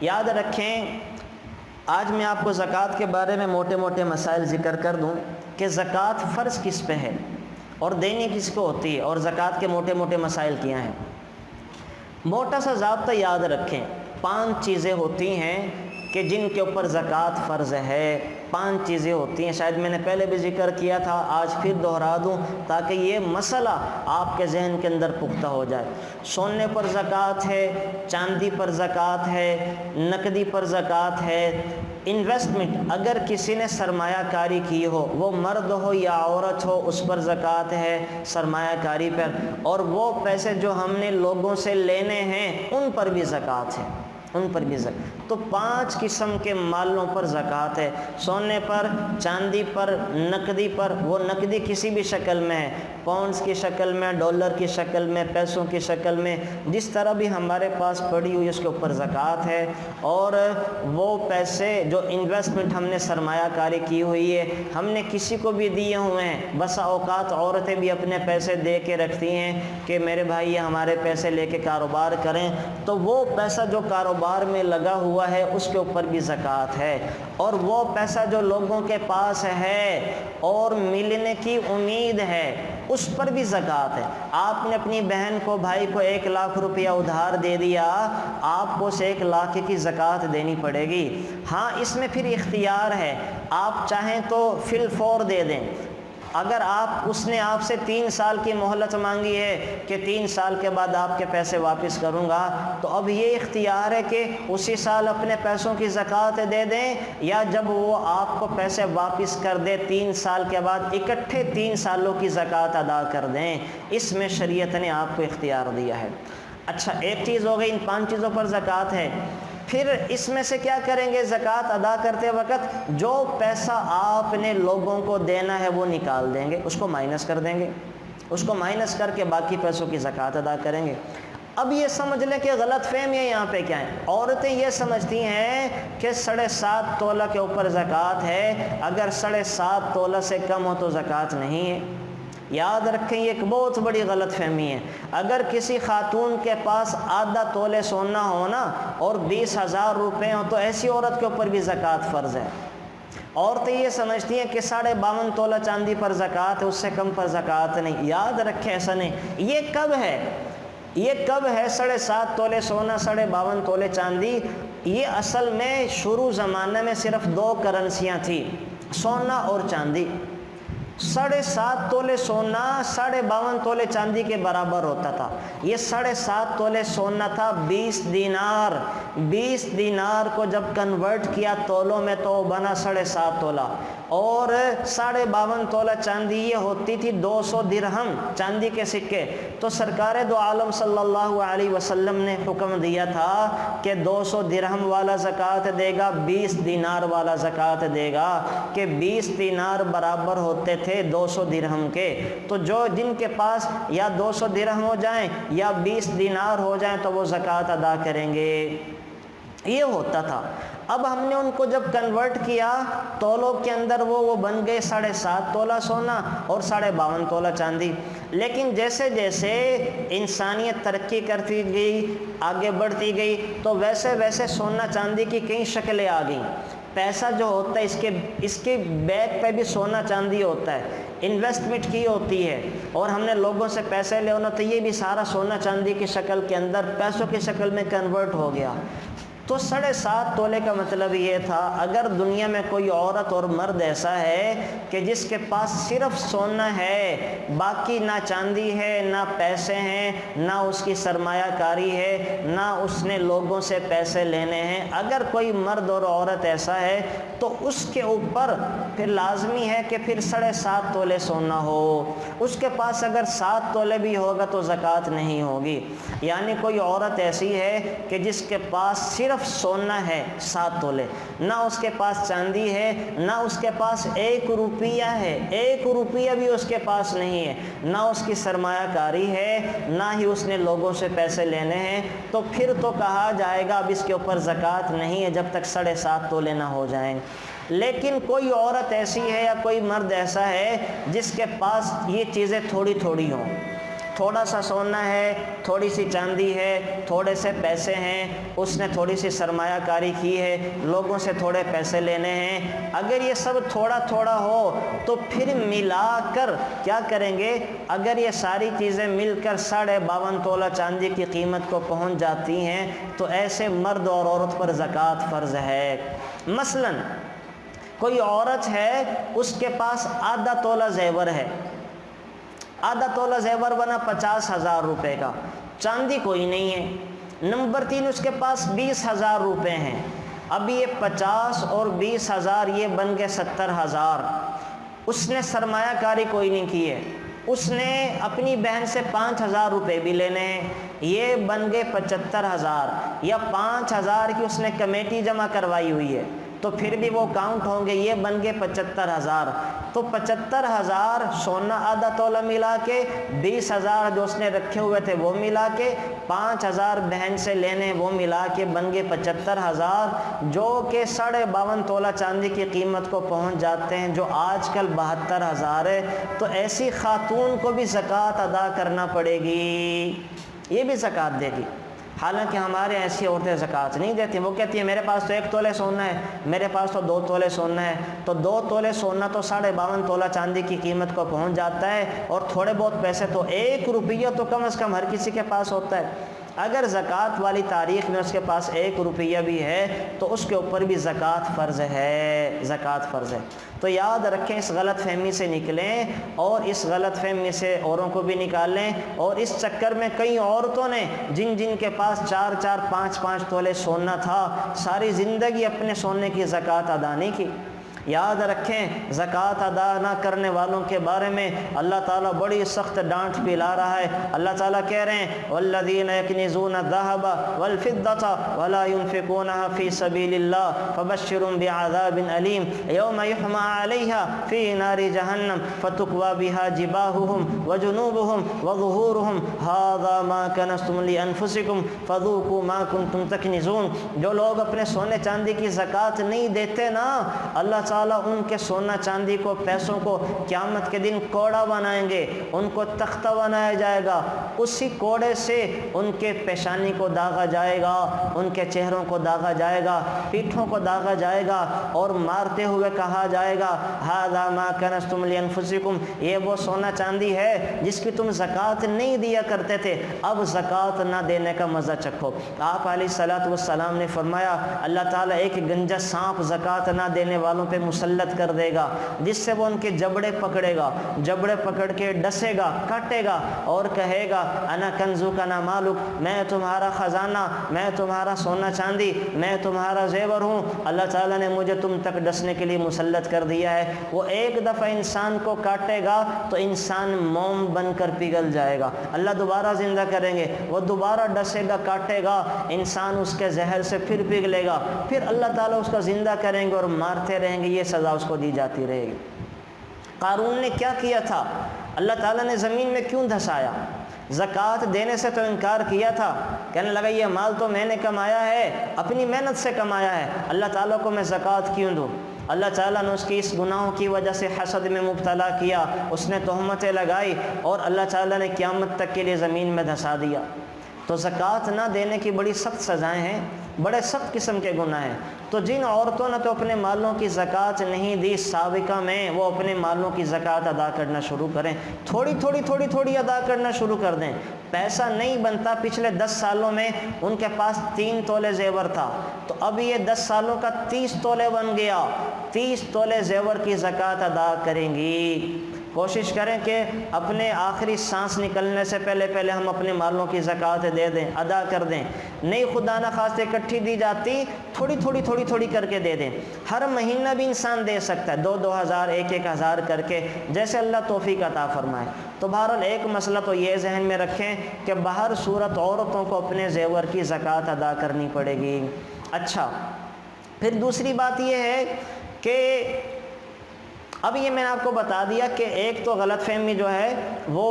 B: یاد رکھیں, آج میں آپ کو زکوٰۃ کے بارے میں موٹے موٹے مسائل ذکر کر دوں کہ زکوٰۃ فرض کس پہ ہے اور دینی کس کو ہوتی ہے, اور زکوٰۃ کے موٹے موٹے مسائل کیا ہیں. موٹا سا ضابطہ یاد رکھیں, 5 چیزیں ہوتی ہیں کہ جن کے اوپر زکوٰۃ فرض ہے. 5 چیزیں ہوتی ہیں, شاید میں نے پہلے بھی ذکر کیا تھا, آج پھر دہرا دوں تاکہ یہ مسئلہ آپ کے ذہن کے اندر پختہ ہو جائے. سونے پر زکوٰۃ ہے, چاندی پر زکوٰۃ ہے, نقدی پر زکوٰۃ ہے. انویسٹمنٹ, اگر کسی نے سرمایہ کاری کی ہو, وہ مرد ہو یا عورت ہو, اس پر زکوٰۃ ہے سرمایہ کاری پر. اور وہ پیسے جو ہم نے لوگوں سے لینے ہیں ان پر بھی زکوٰۃ ہے, ان پر بھی زکوٰۃ. تو 5 قسم کے مالوں پر زکوٰۃ ہے. سونے پر, چاندی پر, نقدی پر, وہ نقدی کسی بھی شکل میں ہے, پاؤنڈز کی شکل میں, ڈالر کی شکل میں, پیسوں کی شکل میں, جس طرح بھی ہمارے پاس پڑی ہوئی اس کے اوپر زکوٰۃ ہے. اور وہ پیسے جو انویسٹمنٹ ہم نے سرمایہ کاری کی ہوئی ہے, ہم نے کسی کو بھی دیے ہوئے ہیں. بسا اوقات عورتیں بھی اپنے پیسے دے کے رکھتی ہیں کہ میرے بھائی یہ ہمارے پیسے لے کے کاروبار کریں, تو وہ پیسہ جو کاروبار میں لگا ہوا ہے اس کے اوپر بھی زکوٰۃ ہے. اور وہ پیسہ جو لوگوں کے پاس ہے اور ملنے کی امید ہے اس پر بھی زکوٰۃ ہے. آپ نے اپنی بہن کو, بھائی کو 1 لاکھ روپیہ ادھار دے دیا, آپ کو اسے 1 لاکھ کی زکوٰۃ دینی پڑے گی. ہاں اس میں پھر اختیار ہے, آپ چاہیں تو فی الفور دے دیں. اگر اس نے آپ سے 3 سال کی مہلت مانگی ہے کہ 3 سال کے بعد آپ کے پیسے واپس کروں گا, تو اب یہ اختیار ہے کہ اسی سال اپنے پیسوں کی زکوٰۃ دے دیں, یا جب وہ آپ کو پیسے واپس کر دے 3 سال کے بعد اکٹھے 3 سالوں کی زکوٰۃ ادا کر دیں. اس میں شریعت نے آپ کو اختیار دیا ہے. اچھا, ایک چیز ہو گئی, ان 5 چیزوں پر زکوٰۃ ہے. پھر اس میں سے کیا کریں گے, زکوٰۃ ادا کرتے وقت جو پیسہ آپ نے لوگوں کو دینا ہے وہ نکال دیں گے, اس کو مائنس کر دیں گے, اس کو مائنس کر کے باقی پیسوں کی زکوٰۃ ادا کریں گے. اب یہ سمجھ لیں کہ غلط فہمی یہاں پہ کیا ہے. عورتیں یہ سمجھتی ہیں کہ 7.5 تولہ کے اوپر زکوٰۃ ہے, اگر 7.5 تولہ سے کم ہو تو زکوٰۃ نہیں ہے. یاد رکھیں یہ ایک بہت بڑی غلط فہمی ہے. اگر کسی خاتون کے پاس آدھا تولے سونا ہونا اور 20,000 روپے ہوں تو ایسی عورت کے اوپر بھی زکوٰۃ فرض ہے. عورتیں یہ سمجھتی ہیں کہ 52.5 تولہ چاندی پر زکوٰۃ ہے، اس سے کم پر زکوٰۃ نہیں۔ یاد رکھیں ایسا نہیں۔ یہ کب ہے 7.5 تولے سونا 52.5 تولے چاندی؟ یہ اصل میں شروع زمانے میں صرف 2 کرنسیاں تھیں، سونا اور چاندی۔ 7.5 تولے سونا 52.5 تولے چاندی کے برابر ہوتا تھا۔ یہ 7.5 تولے سونا تھا 20 دینار۔ 20 دینار کو جب کنورٹ کیا تولوں میں تو بنا 7.5 تولہ، اور 52.5 تولہ چاندی یہ ہوتی تھی 200 درہم چاندی کے سکے۔ تو سرکار دو عالم صلی اللہ علیہ وسلم نے حکم دیا تھا کہ 200 درہم والا زکوٰۃ دے گا، 20 دینار والا زکوٰۃ دے گا، کہ 20 دینار برابر ہوتے تھے 200 درہم کے۔ تو جن کے پاس یا 200 درہم ہو جائیں یا 20 دینار ہو جائیں تو وہ زکوٰۃ ادا کریں گے، یہ ہوتا تھا۔ اب ہم نے ان کو جب کنورٹ کیا تولوں کے اندر وہ بن گئے 7.5 تولہ سونا اور 52.5 تولہ چاندی۔ لیکن جیسے جیسے انسانیت ترقی کرتی گئی، آگے بڑھتی گئی، تو ویسے ویسے سونا چاندی کی کئی شکلیں آ گئیں۔ پیسہ جو ہوتا ہے اس کے بیک پہ بھی سونا چاندی ہوتا ہے، انویسٹمنٹ کی ہوتی ہے، اور ہم نے لوگوں سے پیسے لے ہونا تو یہ بھی سارا سونا چاندی کی شکل کے اندر پیسوں کی شکل میں کنورٹ ہو گیا۔ تو 7.5 تولے کا مطلب یہ تھا اگر دنیا میں کوئی عورت اور مرد ایسا ہے کہ جس کے پاس صرف سونا ہے، باقی نہ چاندی ہے، نہ پیسے ہیں، نہ اس کی سرمایہ کاری ہے، نہ اس نے لوگوں سے پیسے لینے ہیں، اگر کوئی مرد اور عورت ایسا ہے تو اس کے اوپر پھر لازمی ہے کہ پھر 7.5 تولے سونا ہو۔ اس کے پاس اگر 7 تولے بھی ہوگا تو زکوٰۃ نہیں ہوگی۔ یعنی کوئی عورت ایسی ہے کہ جس کے پاس صرف سونا ہے 7 تولے، نہ اس کے پاس چاندی ہے، نہ اس کے پاس 1 روپیہ ہے، 1 روپیہ بھی اس کے پاس نہیں ہے، نہ اس کی سرمایہ کاری ہے، نہ ہی اس نے لوگوں سے پیسے لینے ہیں، تو پھر تو کہا جائے گا اب اس کے اوپر زکوٰۃ نہیں ہے جب تک 7.5 تولے نہ ہو جائیں۔ لیکن کوئی عورت ایسی ہے یا کوئی مرد ایسا ہے جس کے پاس یہ چیزیں تھوڑی تھوڑی ہوں، تھوڑا سا سونا ہے، تھوڑی سی چاندی ہے، تھوڑے سے پیسے ہیں، اس نے تھوڑی سی سرمایہ کاری کی ہے، لوگوں سے تھوڑے پیسے لینے ہیں، اگر یہ سب تھوڑا تھوڑا ہو تو پھر ملا کر کیا کریں گے؟ اگر یہ ساری چیزیں مل کر 52.5 تولہ چاندی کی قیمت کو پہنچ جاتی ہیں تو ایسے مرد اور عورت پر زکوٰۃ فرض ہے۔ مثلا کوئی عورت ہے، اس کے پاس آدھا تولہ زیور ہے، آدھا تولہ زیور بنا 50,000 روپے کا، چاندی کوئی نہیں ہے۔ نمبر 3 اس کے پاس 20,000 روپے ہیں۔ اب یہ 50 اور 20,000 یہ بن گئے 70,000۔ اس نے سرمایہ کاری کوئی نہیں کی ہے، اس نے اپنی بہن سے 5,000 روپے بھی لینے ہیں، یہ بن گئے 75,000، یا 5,000 کی اس نے کمیٹی جمع کروائی ہوئی ہے تو پھر بھی وہ کاؤنٹ ہوں گے، یہ بن گئے 75,000۔ تو 75,000 سونا آدھا تولہ ملا کے، 20,000 جو اس نے رکھے ہوئے تھے وہ ملا کے، 5,000 بہن سے لینے وہ ملا کے بن گئے 75,000، جو کہ 52.5 تولہ چاندی کی قیمت کو پہنچ جاتے ہیں، جو آج کل 72,000 ہے۔ تو ایسی خاتون کو بھی زکوٰۃ ادا کرنا پڑے گی، یہ بھی زکوٰۃ دے گی۔ حالانکہ ہمارے ایسی عورتیں زکوٰۃ نہیں دیتی، وہ کہتی ہیں میرے پاس تو 1 تولے سونا ہے، میرے پاس تو 2 تولے سونا ہے۔ تو 2 تولے سونا تو 52.5 تولہ چاندی کی قیمت کو پہنچ جاتا ہے، اور تھوڑے بہت پیسے تو 1 روپیہ تو کم از کم ہر کسی کے پاس ہوتا ہے۔ اگر زکوٰۃ والی تاریخ میں اس کے پاس 1 روپیہ بھی ہے تو اس کے اوپر بھی زکوٰۃ فرض ہے، زکوٰۃ فرض ہے۔ تو یاد رکھیں، اس غلط فہمی سے نکلیں، اور اس غلط فہمی سے اوروں کو بھی نکالیں۔ اور اس چکر میں کئی عورتوں نے جن کے پاس 4 5 تولے سونا تھا، ساری زندگی اپنے سونے کی زکوٰۃ ادا نہیں کی۔ یاد رکھیں، زکوٰۃ ادا نہ کرنے والوں کے بارے میں اللہ تعالیٰ بڑی سخت ڈانٹ بھی لا رہا ہے۔ اللہ تعالیٰ کہہ رہے ہیں والذین یکنزون الذہب والفضة ولا ينفقونها في سبیل اللہ فبشرهم بعذاب علیم یوم یحمى علیہا فی نار جہنم فتکوی بها جباہهم وجنوبهم وظہورهم ھذا ما کنزتم لانفسکم فذوقوا ما کنتم تکنزون۔ جو لوگ اپنے سونے چاندی کی زکوٰۃ نہیں دیتے نا، اللہ تعالیٰ ان کے سونا چاندی کو پیسوں کو قیامت کے دن کوڑا بنائیں گے، ان کو تختہ بنایا جائے گا، اسی کوڑے سے ان کے پیشانی کو داغا جائے گا، ان کے چہروں کو داغا جائے گا، پیٹھوں کو داغا جائے گا، اور مارتے ہوئے کہا جائے گا ھذا ما کنزتم لانفسکم، یہ وہ سونا چاندی ہے جس کی تم زکوٰۃ نہیں دیا کرتے تھے، اب زکوٰۃ نہ دینے کا مزہ چکھو۔ آپ علیہ الصلوۃ والسلام نے فرمایا اللہ تعالیٰ ایک گنجا سانپ زکوٰۃ نہ دینے والوں پہ مسلط کر دے گا، جس سے وہ ان کے جبڑے پکڑے گا، جبڑے پکڑ کے ڈسے گا، کاٹے گا اور کہے گا انا کنزک انا مالک، میں تمہارا خزانہ، میں تمہارا سونا چاندی، میں تمہارا زیور ہوں، اللہ تعالیٰ نے مجھے تم تک ڈسنے کے لیے مسلط کر دیا ہے۔ وہ ایک دفعہ انسان کو کاٹے گا تو انسان موم بن کر پگھل جائے گا، اللہ دوبارہ زندہ کریں گے، وہ دوبارہ ڈسے گا، کاٹے گا، انسان اس کے زہر سے پھر پگھلے گا، پھر اللہ تعالیٰ اس کو زندہ کریں گے اور مارتے رہیں گے، یہ سزا اس کو دی جاتی رہے گی۔ قارون نے کیا کیا تھا؟ اللہ تعالیٰ نے زمین میں کیوں دھسایا؟ زکوٰۃ دینے سے تو انکار کیا تھا، کہنے لگا یہ مال تو میں نے کمایا ہے، اپنی محنت سے کمایا ہے، اللہ تعالیٰ کو میں زکوٰۃ کیوں دوں؟ اللہ تعالیٰ نے اس کی اس گناہوں کی وجہ سے حسد میں مبتلا کیا، اس نے تہمتیں لگائی اور اللہ تعالیٰ نے قیامت تک کے لیے زمین میں دھسا دیا۔ تو زکوٰۃ نہ دینے کی بڑی سخت سزائیں ہیں، بڑے سخت قسم کے گناہ ہیں۔ تو جن عورتوں نے تو اپنے مالوں کی زکوٰۃ نہیں دی سابقہ میں، وہ اپنے مالوں کی زکوٰۃ ادا کرنا شروع کریں، تھوڑی تھوڑی ادا کرنا شروع کر دیں۔ پیسہ نہیں بنتا، پچھلے 10 سالوں میں ان کے پاس 3 تولے زیور تھا، تو اب یہ 10 سالوں کا 30 تولے بن گیا، 30 تولے زیور کی زکوٰۃ ادا کریں گی۔ کوشش کریں کہ اپنے آخری سانس نکلنے سے پہلے ہم اپنے مالوں کی زکوٰۃ دے دیں، ادا کر دیں۔ نہیں خدا نہ خواستہ اکٹھی دی جاتی، تھوڑی کر کے دے دیں۔ ہر مہینہ بھی انسان دے سکتا ہے، 2 ہزار 1 ہزار کر کے، جیسے اللہ توفیق عطا فرمائے۔ تو بہرحال ایک مسئلہ تو یہ ذہن میں رکھیں کہ بہر صورت عورتوں کو اپنے زیور کی زکوٰۃ ادا کرنی پڑے گی۔ اچھا، پھر دوسری بات یہ ہے کہ اب یہ میں نے آپ کو بتا دیا کہ ایک تو غلط فہمی جو ہے وہ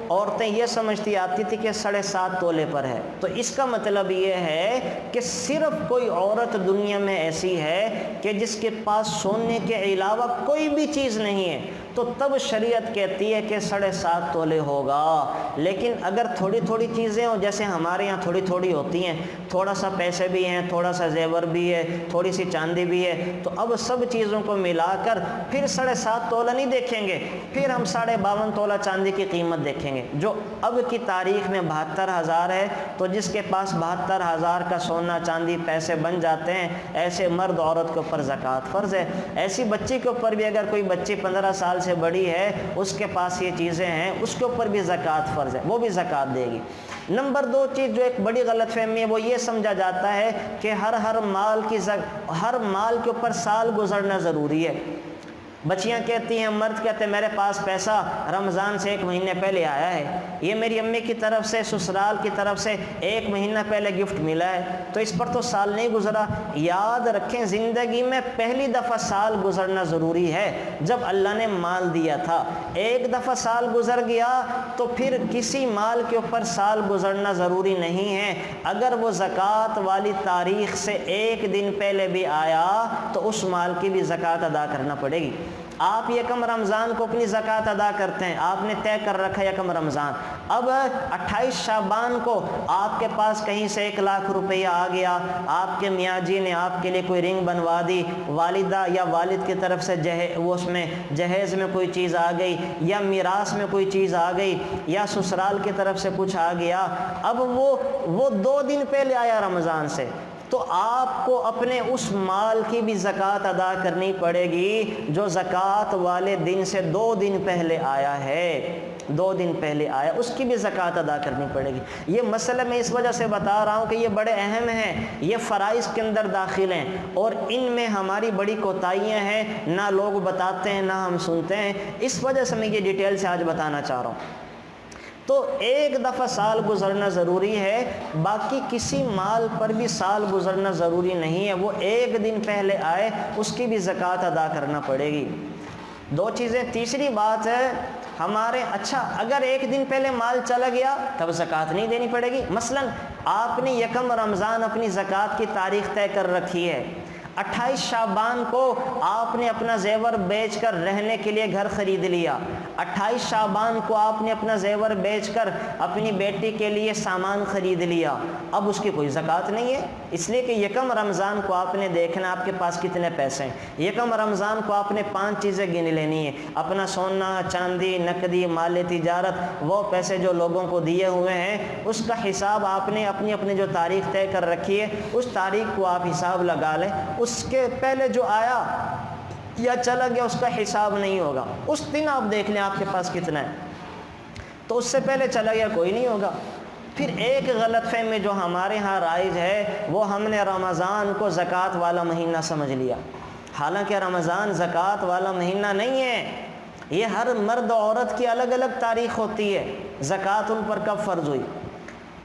B: عورتیں یہ سمجھتی آتی تھی کہ 7.5 تولے پر ہے، تو اس کا مطلب یہ ہے کہ صرف کوئی عورت دنیا میں ایسی ہے کہ جس کے پاس سونے کے علاوہ کوئی بھی چیز نہیں ہے، تو تب شریعت کہتی ہے کہ 7.5 تولے ہوگا۔ لیکن اگر تھوڑی چیزیں ہوں، جیسے ہمارے یہاں تھوڑی ہوتی ہیں، تھوڑا سا پیسے بھی ہیں، تھوڑا سا زیور بھی ہے، تھوڑی سی چاندی بھی ہے، تو اب سب چیزوں کو ملا کر پھر 7.5 تولہ نہیں دیکھیں گے، پھر ہم 52.5 تولہ چاندی کی قیمت دیکھیں گے، جو اب کی تاریخ میں 72,000 ہے۔ تو جس کے پاس 72,000 کا سونا چاندی پیسے بن جاتے ہیں، ایسے مرد عورت کے اوپر زکوٰۃ فرض ہے۔ ایسی بچی کے اوپر بھی، اگر کوئی بچی 15 سال سے بڑی ہے، اس کے پاس یہ چیزیں ہیں، اس کے اوپر بھی زکوٰۃ فرض ہے، وہ بھی زکوٰۃ دے گی۔ نمبر 2 چیز جو ایک بڑی غلط فہمی ہے، وہ یہ سمجھا جاتا ہے کہ ہر مال کے اوپر سال گزرنا ضروری ہے۔ بچیاں کہتی ہیں، مرد کہتے ہیں میرے پاس پیسہ رمضان سے 1 مہینے پہلے آیا ہے، یہ میری امی کی طرف سے، سسرال کی طرف سے 1 مہینہ پہلے گفٹ ملا ہے، تو اس پر تو سال نہیں گزرا۔ یاد رکھیں، زندگی میں پہلی دفعہ سال گزرنا ضروری ہے جب اللہ نے مال دیا تھا۔ ایک دفعہ سال گزر گیا تو پھر کسی مال کے اوپر سال گزرنا ضروری نہیں ہے۔ اگر وہ زکوٰۃ والی تاریخ سے 1 دن پہلے بھی آیا تو اس مال کی بھی زکوٰۃ ادا کرنا پڑے گی۔ آپ یکم رمضان کو اپنی زکوٰۃ ادا کرتے ہیں، آپ نے طے کر رکھا ہے یکم رمضان، اب 28 شعبان کو آپ کے پاس کہیں سے 1 لاکھ روپیہ آ گیا، آپ کے میاں جی نے آپ کے لیے کوئی رنگ بنوا دی، والدہ یا والد کی طرف سے اس میں جہیز میں کوئی چیز آ گئی، یا میراث میں کوئی چیز آ گئی، یا سسرال کی طرف سے کچھ آ گیا، اب وہ 2 دن پہلے آیا رمضان سے، تو آپ کو اپنے اس مال کی بھی زکوٰۃ ادا کرنی پڑے گی جو زکوٰۃ والے دن سے 2 دن پہلے آیا ہے، 2 دن پہلے آیا، اس کی بھی زکوٰۃ ادا کرنی پڑے گی۔ یہ مسئلہ میں اس وجہ سے بتا رہا ہوں کہ یہ بڑے اہم ہیں، یہ فرائض کے اندر داخل ہیں، اور ان میں ہماری بڑی کوتاہیاں ہیں، نہ لوگ بتاتے ہیں نہ ہم سنتے ہیں، اس وجہ سے میں یہ ڈیٹیل سے آج بتانا چاہ رہا ہوں۔ تو ایک دفعہ سال گزرنا ضروری ہے، باقی کسی مال پر بھی سال گزرنا ضروری نہیں ہے، وہ 1 دن پہلے آئے اس کی بھی زکوٰۃ ادا کرنا پڑے گی۔ 2 چیزیں۔ تیسری بات ہے اچھا اگر 1 دن پہلے مال چلا گیا تب زکوٰۃ نہیں دینی پڑے گی۔ مثلا آپ نے یکم رمضان اپنی زکوٰۃ کی تاریخ طے کر رکھی ہے، 28 شعبان کو آپ نے اپنا زیور بیچ کر رہنے کے لیے گھر خرید لیا، 28 شعبان کو آپ نے اپنا زیور بیچ کر اپنی بیٹی کے لیے سامان خرید لیا، اب اس کی کوئی زکوٰۃ نہیں ہے، اس لیے کہ یکم رمضان کو آپ نے دیکھنا آپ کے پاس کتنے پیسے ہیں، یکم رمضان کو آپ نے 5 چیزیں گن لینی ہیں، اپنا سونا چاندی نقدی مال تجارت، وہ پیسے جو لوگوں کو دیے ہوئے ہیں اس کا حساب آپ نے اپنی جو تاریخ طے کر رکھی ہے اس تاریخ کو آپ حساب لگا لیں، اس کے پہلے جو آیا یا چلا گیا اس کا حساب نہیں ہوگا، اس دن آپ دیکھ لیں آپ کے پاس کتنا ہے، تو اس سے پہلے چلا گیا کوئی نہیں ہوگا۔ پھر ایک غلط فہمی جو ہمارے ہاں رائج ہے وہ ہم نے رمضان کو زکوٰۃ والا مہینہ سمجھ لیا، حالانکہ رمضان زکوٰۃ والا مہینہ نہیں ہے، یہ ہر مرد عورت کی الگ الگ تاریخ ہوتی ہے، زکوٰۃ ان پر کب فرض ہوئی؟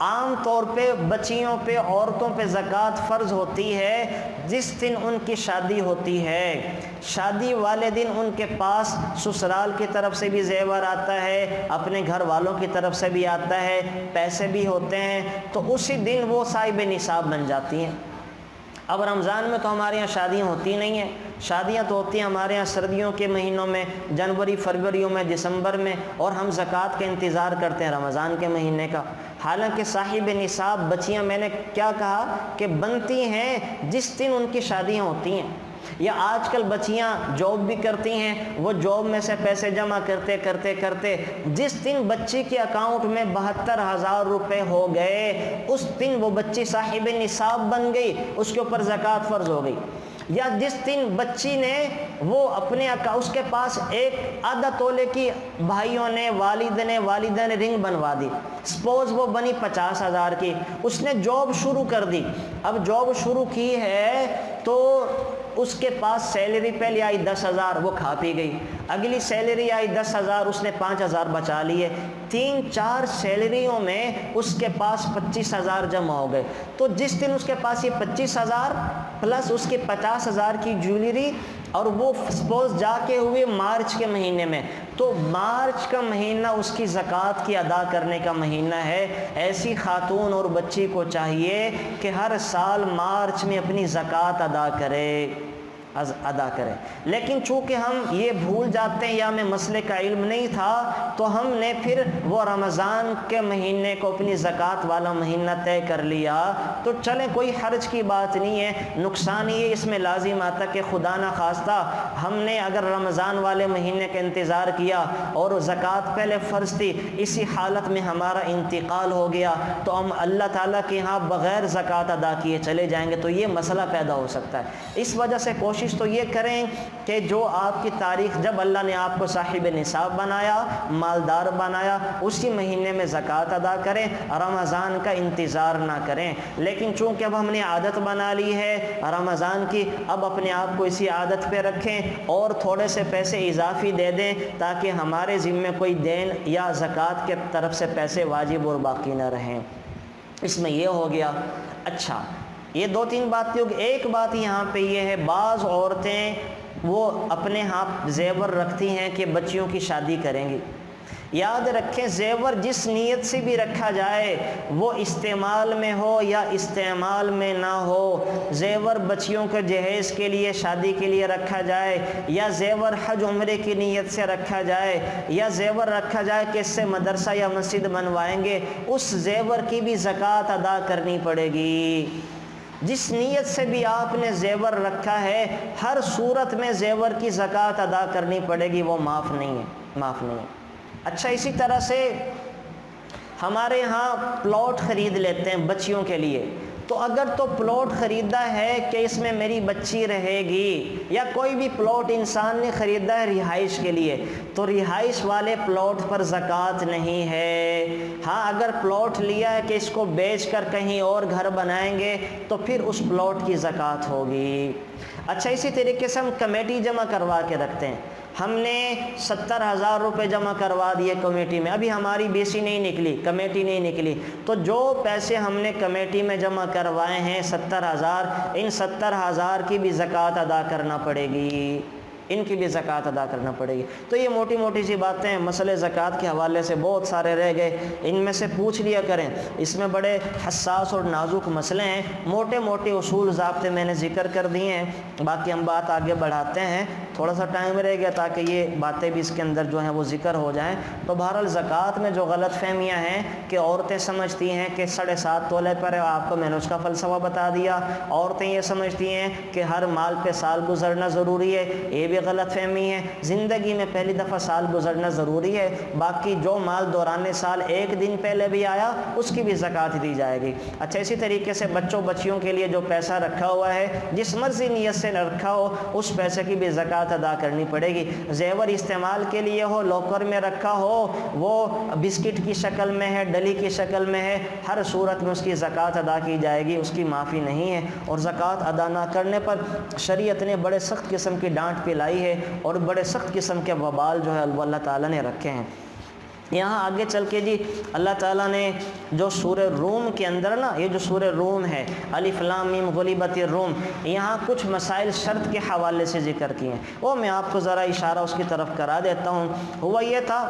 B: عام طور پہ بچیوں پہ عورتوں پہ زکوٰۃ فرض ہوتی ہے جس دن ان کی شادی ہوتی ہے، شادی والے دن ان کے پاس سسرال کی طرف سے بھی زیور آتا ہے، اپنے گھر والوں کی طرف سے بھی آتا ہے، پیسے بھی ہوتے ہیں، تو اسی دن وہ صاحب نصاب بن جاتی ہیں۔ اب رمضان میں تو ہمارے یہاں شادیاں ہوتی نہیں ہیں، شادیاں تو ہوتی ہیں ہمارے یہاں سردیوں کے مہینوں میں، جنوری فروریوں میں، دسمبر میں، اور ہم زکوٰۃ کا انتظار کرتے ہیں رمضان کے مہینے کا، حالانکہ صاحب نصاب بچیاں میں نے کیا کہا کہ بنتی ہیں جس دن ان کی شادیاں ہوتی ہیں، یا آج کل بچیاں جاب بھی کرتی ہیں، وہ جاب میں سے پیسے جمع کرتے کرتے کرتے جس دن بچی کے اکاؤنٹ میں 72,000 روپے ہو گئے اس دن وہ بچی صاحب نصاب بن گئی، اس کے اوپر زکوٰۃ فرض ہو گئی، یا جس دن بچی نے وہ اپنے اس کے پاس ایک آدھا تولے کی بھائیوں نے والدہ نے رنگ بنوا دی، سپوز وہ بنی 50,000 کی، اس نے جاب شروع کر دی، اب جاب شروع کی ہے تو اس کے پاس سیلری پہلے آئی 10,000 وہ کھا پی گئی، اگلی سیلری آئی 10,000 اس نے 5,000 بچا لیے، 3-4 سیلریوں میں اس کے پاس 25,000 جمع ہو گئے، تو جس دن اس کے پاس یہ 25,000 پلس اس کی 50,000 کی جویلری، اور وہ سپوز جا کے ہوئے مارچ کے مہینے میں، تو مارچ کا مہینہ اس کی زکوٰۃ کی ادا کرنے کا مہینہ ہے، ایسی خاتون اور بچی کو چاہیے کہ ہر سال مارچ میں اپنی زکوٰۃ ادا کرے، لیکن چونکہ ہم یہ بھول جاتے ہیں یا ہمیں مسئلے کا علم نہیں تھا تو ہم نے پھر وہ رمضان کے مہینے کو اپنی زکوٰۃ والا مہینہ طے کر لیا، تو چلیں کوئی حرج کی بات نہیں ہے، نقصان یہ اس میں لازم آتا کہ خدا نہ خواستہ ہم نے اگر رمضان والے مہینے کا انتظار کیا اور زکوٰۃ پہلے فرض تھی، اسی حالت میں ہمارا انتقال ہو گیا تو ہم اللہ تعالیٰ کے ہاں بغیر زکوٰۃ ادا کیے چلے جائیں گے، تو یہ مسئلہ پیدا ہو سکتا ہے۔ اس وجہ سے کوشش تو یہ کریں کہ جو آپ کی تاریخ جب اللہ نے آپ کو صاحب نصاب بنایا، مالدار بنایا، اسی مہینے میں زکوٰۃ ادا کریں، رمضان کا انتظار نہ کریں، لیکن چونکہ اب ہم نے عادت بنا لی ہے رمضان کی، اب اپنے آپ کو اسی عادت پہ رکھیں اور تھوڑے سے پیسے اضافی دے دیں تاکہ ہمارے ذمے کوئی دین یا زکوٰۃ کے طرف سے پیسے واجب اور باقی نہ رہیں۔ اس میں یہ ہو گیا۔ اچھا، یہ 2-3 باتیں ہوگی۔ ایک بات یہاں پہ یہ ہے، بعض عورتیں وہ اپنے ہاں زیور رکھتی ہیں کہ بچیوں کی شادی کریں گی، یاد رکھیں زیور جس نیت سے بھی رکھا جائے وہ استعمال میں ہو یا استعمال میں نہ ہو، زیور بچیوں کے جہیز کے لیے شادی کے لیے رکھا جائے، یا زیور حج عمرے کی نیت سے رکھا جائے، یا زیور رکھا جائے کہ اس سے مدرسہ یا مسجد بنوائیں گے، اس زیور کی بھی زکوٰۃ ادا کرنی پڑے گی۔ جس نیت سے بھی آپ نے زیور رکھا ہے ہر صورت میں زیور کی زکوٰۃ ادا کرنی پڑے گی، وہ معاف نہیں ہے۔ اچھا، اسی طرح سے ہمارے ہاں پلاٹ خرید لیتے ہیں بچیوں کے لیے، تو اگر تو پلاٹ خریدا ہے کہ اس میں میری بچی رہے گی، یا کوئی بھی پلاٹ انسان نے خریدا ہے رہائش کے لیے، تو رہائش والے پلاٹ پر زکوٰۃ نہیں ہے۔ ہاں، اگر پلاٹ لیا ہے کہ اس کو بیچ کر کہیں اور گھر بنائیں گے تو پھر اس پلاٹ کی زکوٰۃ ہوگی۔ اچھا، اسی طریقے سے ہم کمیٹی جمع کروا کے رکھتے ہیں، ہم نے 70,000 روپے جمع کروا دیے کمیٹی میں، ابھی ہماری بیسی نہیں نکلی، کمیٹی نہیں نکلی، تو جو پیسے ہم نے کمیٹی میں جمع کروائے ہیں 70,000، ان 70,000 کی بھی زکوٰۃ ادا کرنا پڑے گی۔ ان کی بھی زکوٰۃ ادا کرنا پڑے گی۔ تو یہ موٹی موٹی سی باتیں ہیں، مسئلے زکوٰۃ کے حوالے سے بہت سارے رہ گئے، ان میں سے پوچھ لیا کریں، اس میں بڑے حساس اور نازک مسئلے ہیں، موٹے موٹے اصول ضابطے میں نے ذکر کر دیے ہیں، باقی ہم بات آگے بڑھاتے ہیں، تھوڑا سا ٹائم رہ گیا تاکہ یہ باتیں بھی اس کے اندر جو ہیں وہ ذکر ہو جائیں۔ تو بہرحال زکوٰۃ میں جو غلط فہمیاں ہیں کہ عورتیں سمجھتی ہیں کہ 7.5 تولے پر ہے، آپ کو میں نے اس کا فلسفہ بتا دیا، عورتیں یہ سمجھتی ہیں کہ ہر مال پہ سال گزرنا ضروری ہے، یہ بھی غلط فہمی ہے، زندگی میں پہلی دفعہ سال گزرنا ضروری ہے، باقی جو مال دوران سال ایک دن پہلے بھی آیا اس کی بھی زکوٰۃ دی جائے گی۔ اچھا، اسی طریقے سے بچوں بچیوں کے لیے جو پیسہ رکھا ہوا ہے، جس مرضی نیت سے رکھا ہو اس پیسے کی بھی زکوٰۃ ادا کرنی پڑے گی۔ زیور استعمال کے لیے ہو، لاکر میں رکھا ہو، وہ بسکٹ کی شکل میں ہے، ڈلی کی شکل میں ہے، ہر صورت میں اس کی زکوٰۃ ادا کی جائے گی، اس کی معافی نہیں ہے۔ اور زکوٰۃ ادا نہ کرنے پر شریعت نے بڑے سخت قسم کی ڈانٹ پلائی ہے اور بڑے سخت قسم کے وبال جو ہے اللہ تعالیٰ نے رکھے ہیں۔ یہاں آگے چل کے جی اللہ تعالیٰ نے جو سورہ روم کے اندر نا، یہ جو سورہ روم ہے، الف لام میم غلبت الروم، یہاں کچھ مسائل شرط کے حوالے سے ذکر کیے ہیں، وہ میں آپ کو ذرا اشارہ اس کی طرف کرا دیتا ہوں۔ ہوا یہ تھا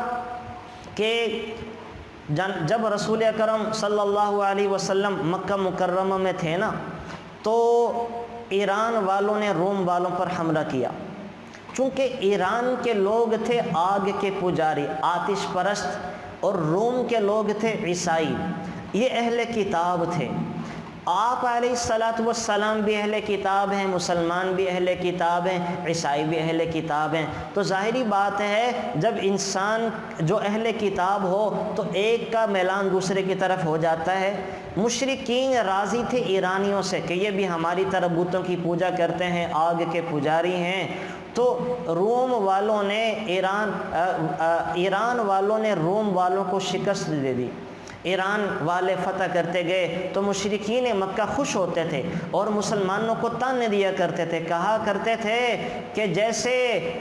B: کہ جب رسول اکرم صلی اللہ علیہ وسلم مکہ مکرمہ میں تھے نا، تو ایران والوں نے روم والوں پر حملہ کیا، چونکہ ایران کے لوگ تھے آگ کے پجاری، آتش پرست، اور روم کے لوگ تھے عیسائی، یہ اہل کتاب تھے۔ آپ علیہ السلام بھی اہل کتاب ہیں، مسلمان بھی اہل کتاب ہیں، عیسائی بھی اہل کتاب ہیں، تو ظاہری بات ہے جب انسان جو اہل کتاب ہو تو ایک کا میلان دوسرے کی طرف ہو جاتا ہے۔ مشرکین راضی تھے ایرانیوں سے کہ یہ بھی ہماری طرح بتوں کی پوجا کرتے ہیں، آگ کے پجاری ہیں، تو روم والوں نے ایران والوں نے روم والوں کو شکست دے دی، ایران والے فتح کرتے گئے، تو مشرکین مکہ خوش ہوتے تھے اور مسلمانوں کو تانے دیا کرتے تھے، کہا کرتے تھے کہ جیسے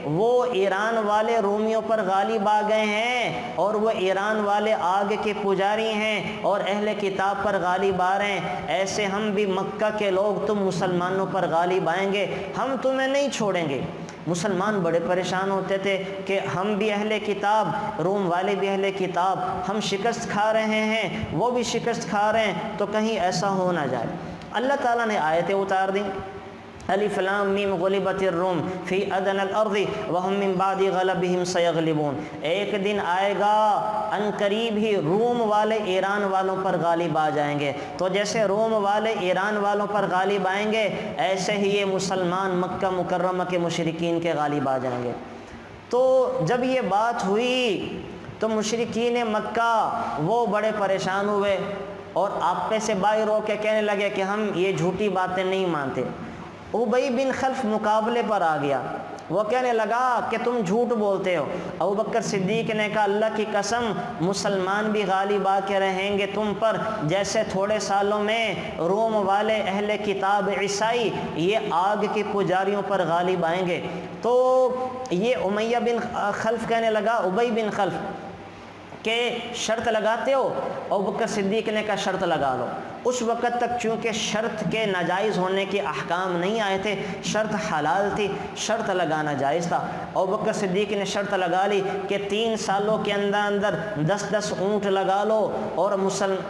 B: وہ ایران والے رومیوں پر غالب آ گئے ہیں اور وہ ایران والے آگ کے پجاری ہیں اور اہل کتاب پر غالب آ رہے ہیں، ایسے ہم بھی مکہ کے لوگ تم مسلمانوں پر غالب آئیں گے، ہم تمہیں نہیں چھوڑیں گے۔ مسلمان بڑے پریشان ہوتے تھے کہ ہم بھی اہل کتاب، روم والے بھی اہل کتاب، ہم شکست کھا رہے ہیں، وہ بھی شکست کھا رہے ہیں، تو کہیں ایسا ہو نہ جائے۔ اللہ تعالیٰ نے آیتیں اتار دیں، الف لام میم غلبت الروم فی ادنی الارض وهم من بعد غلبهم سیغلبون، ایک دن آئے گا ان قریب ہی روم والے ایران والوں پر غالب آ جائیں گے، تو جیسے روم والے ایران والوں پر غالب آئیں گے ایسے ہی یہ مسلمان مکہ مکرمہ کے مشرکین کے غالب آ جائیں گے۔ تو جب یہ بات ہوئی تو مشرکین مکہ وہ بڑے پریشان ہوئے اور آپے سے باہر ہو کے کہنے لگے کہ ہم یہ جھوٹی باتیں نہیں مانتے۔ ابی بن خلف مقابلے پر آ گیا، وہ کہنے لگا کہ تم جھوٹ بولتے ہو۔ ابو بکر صدیق نے کہا اللہ کی قسم مسلمان بھی غالب آ کے رہیں گے تم پر، جیسے تھوڑے سالوں میں روم والے اہل کتاب عیسائی یہ آگ کے پجاریوں پر غالب آئیں گے۔ تو یہ امیہ بن خلف کہنے لگا، ابی بن خلف کہ شرط لگاتے ہو؟ ابو بکر صدیق نے کہا شرط لگا لو۔ اس وقت تک چونکہ شرط کے ناجائز ہونے کے احکام نہیں آئے تھے، شرط حلال تھی، شرط لگانا جائز تھا۔ ابو بکر صدیق نے شرط لگا لی کہ 3 سالوں کے اندر 10 اونٹ لگا لو اور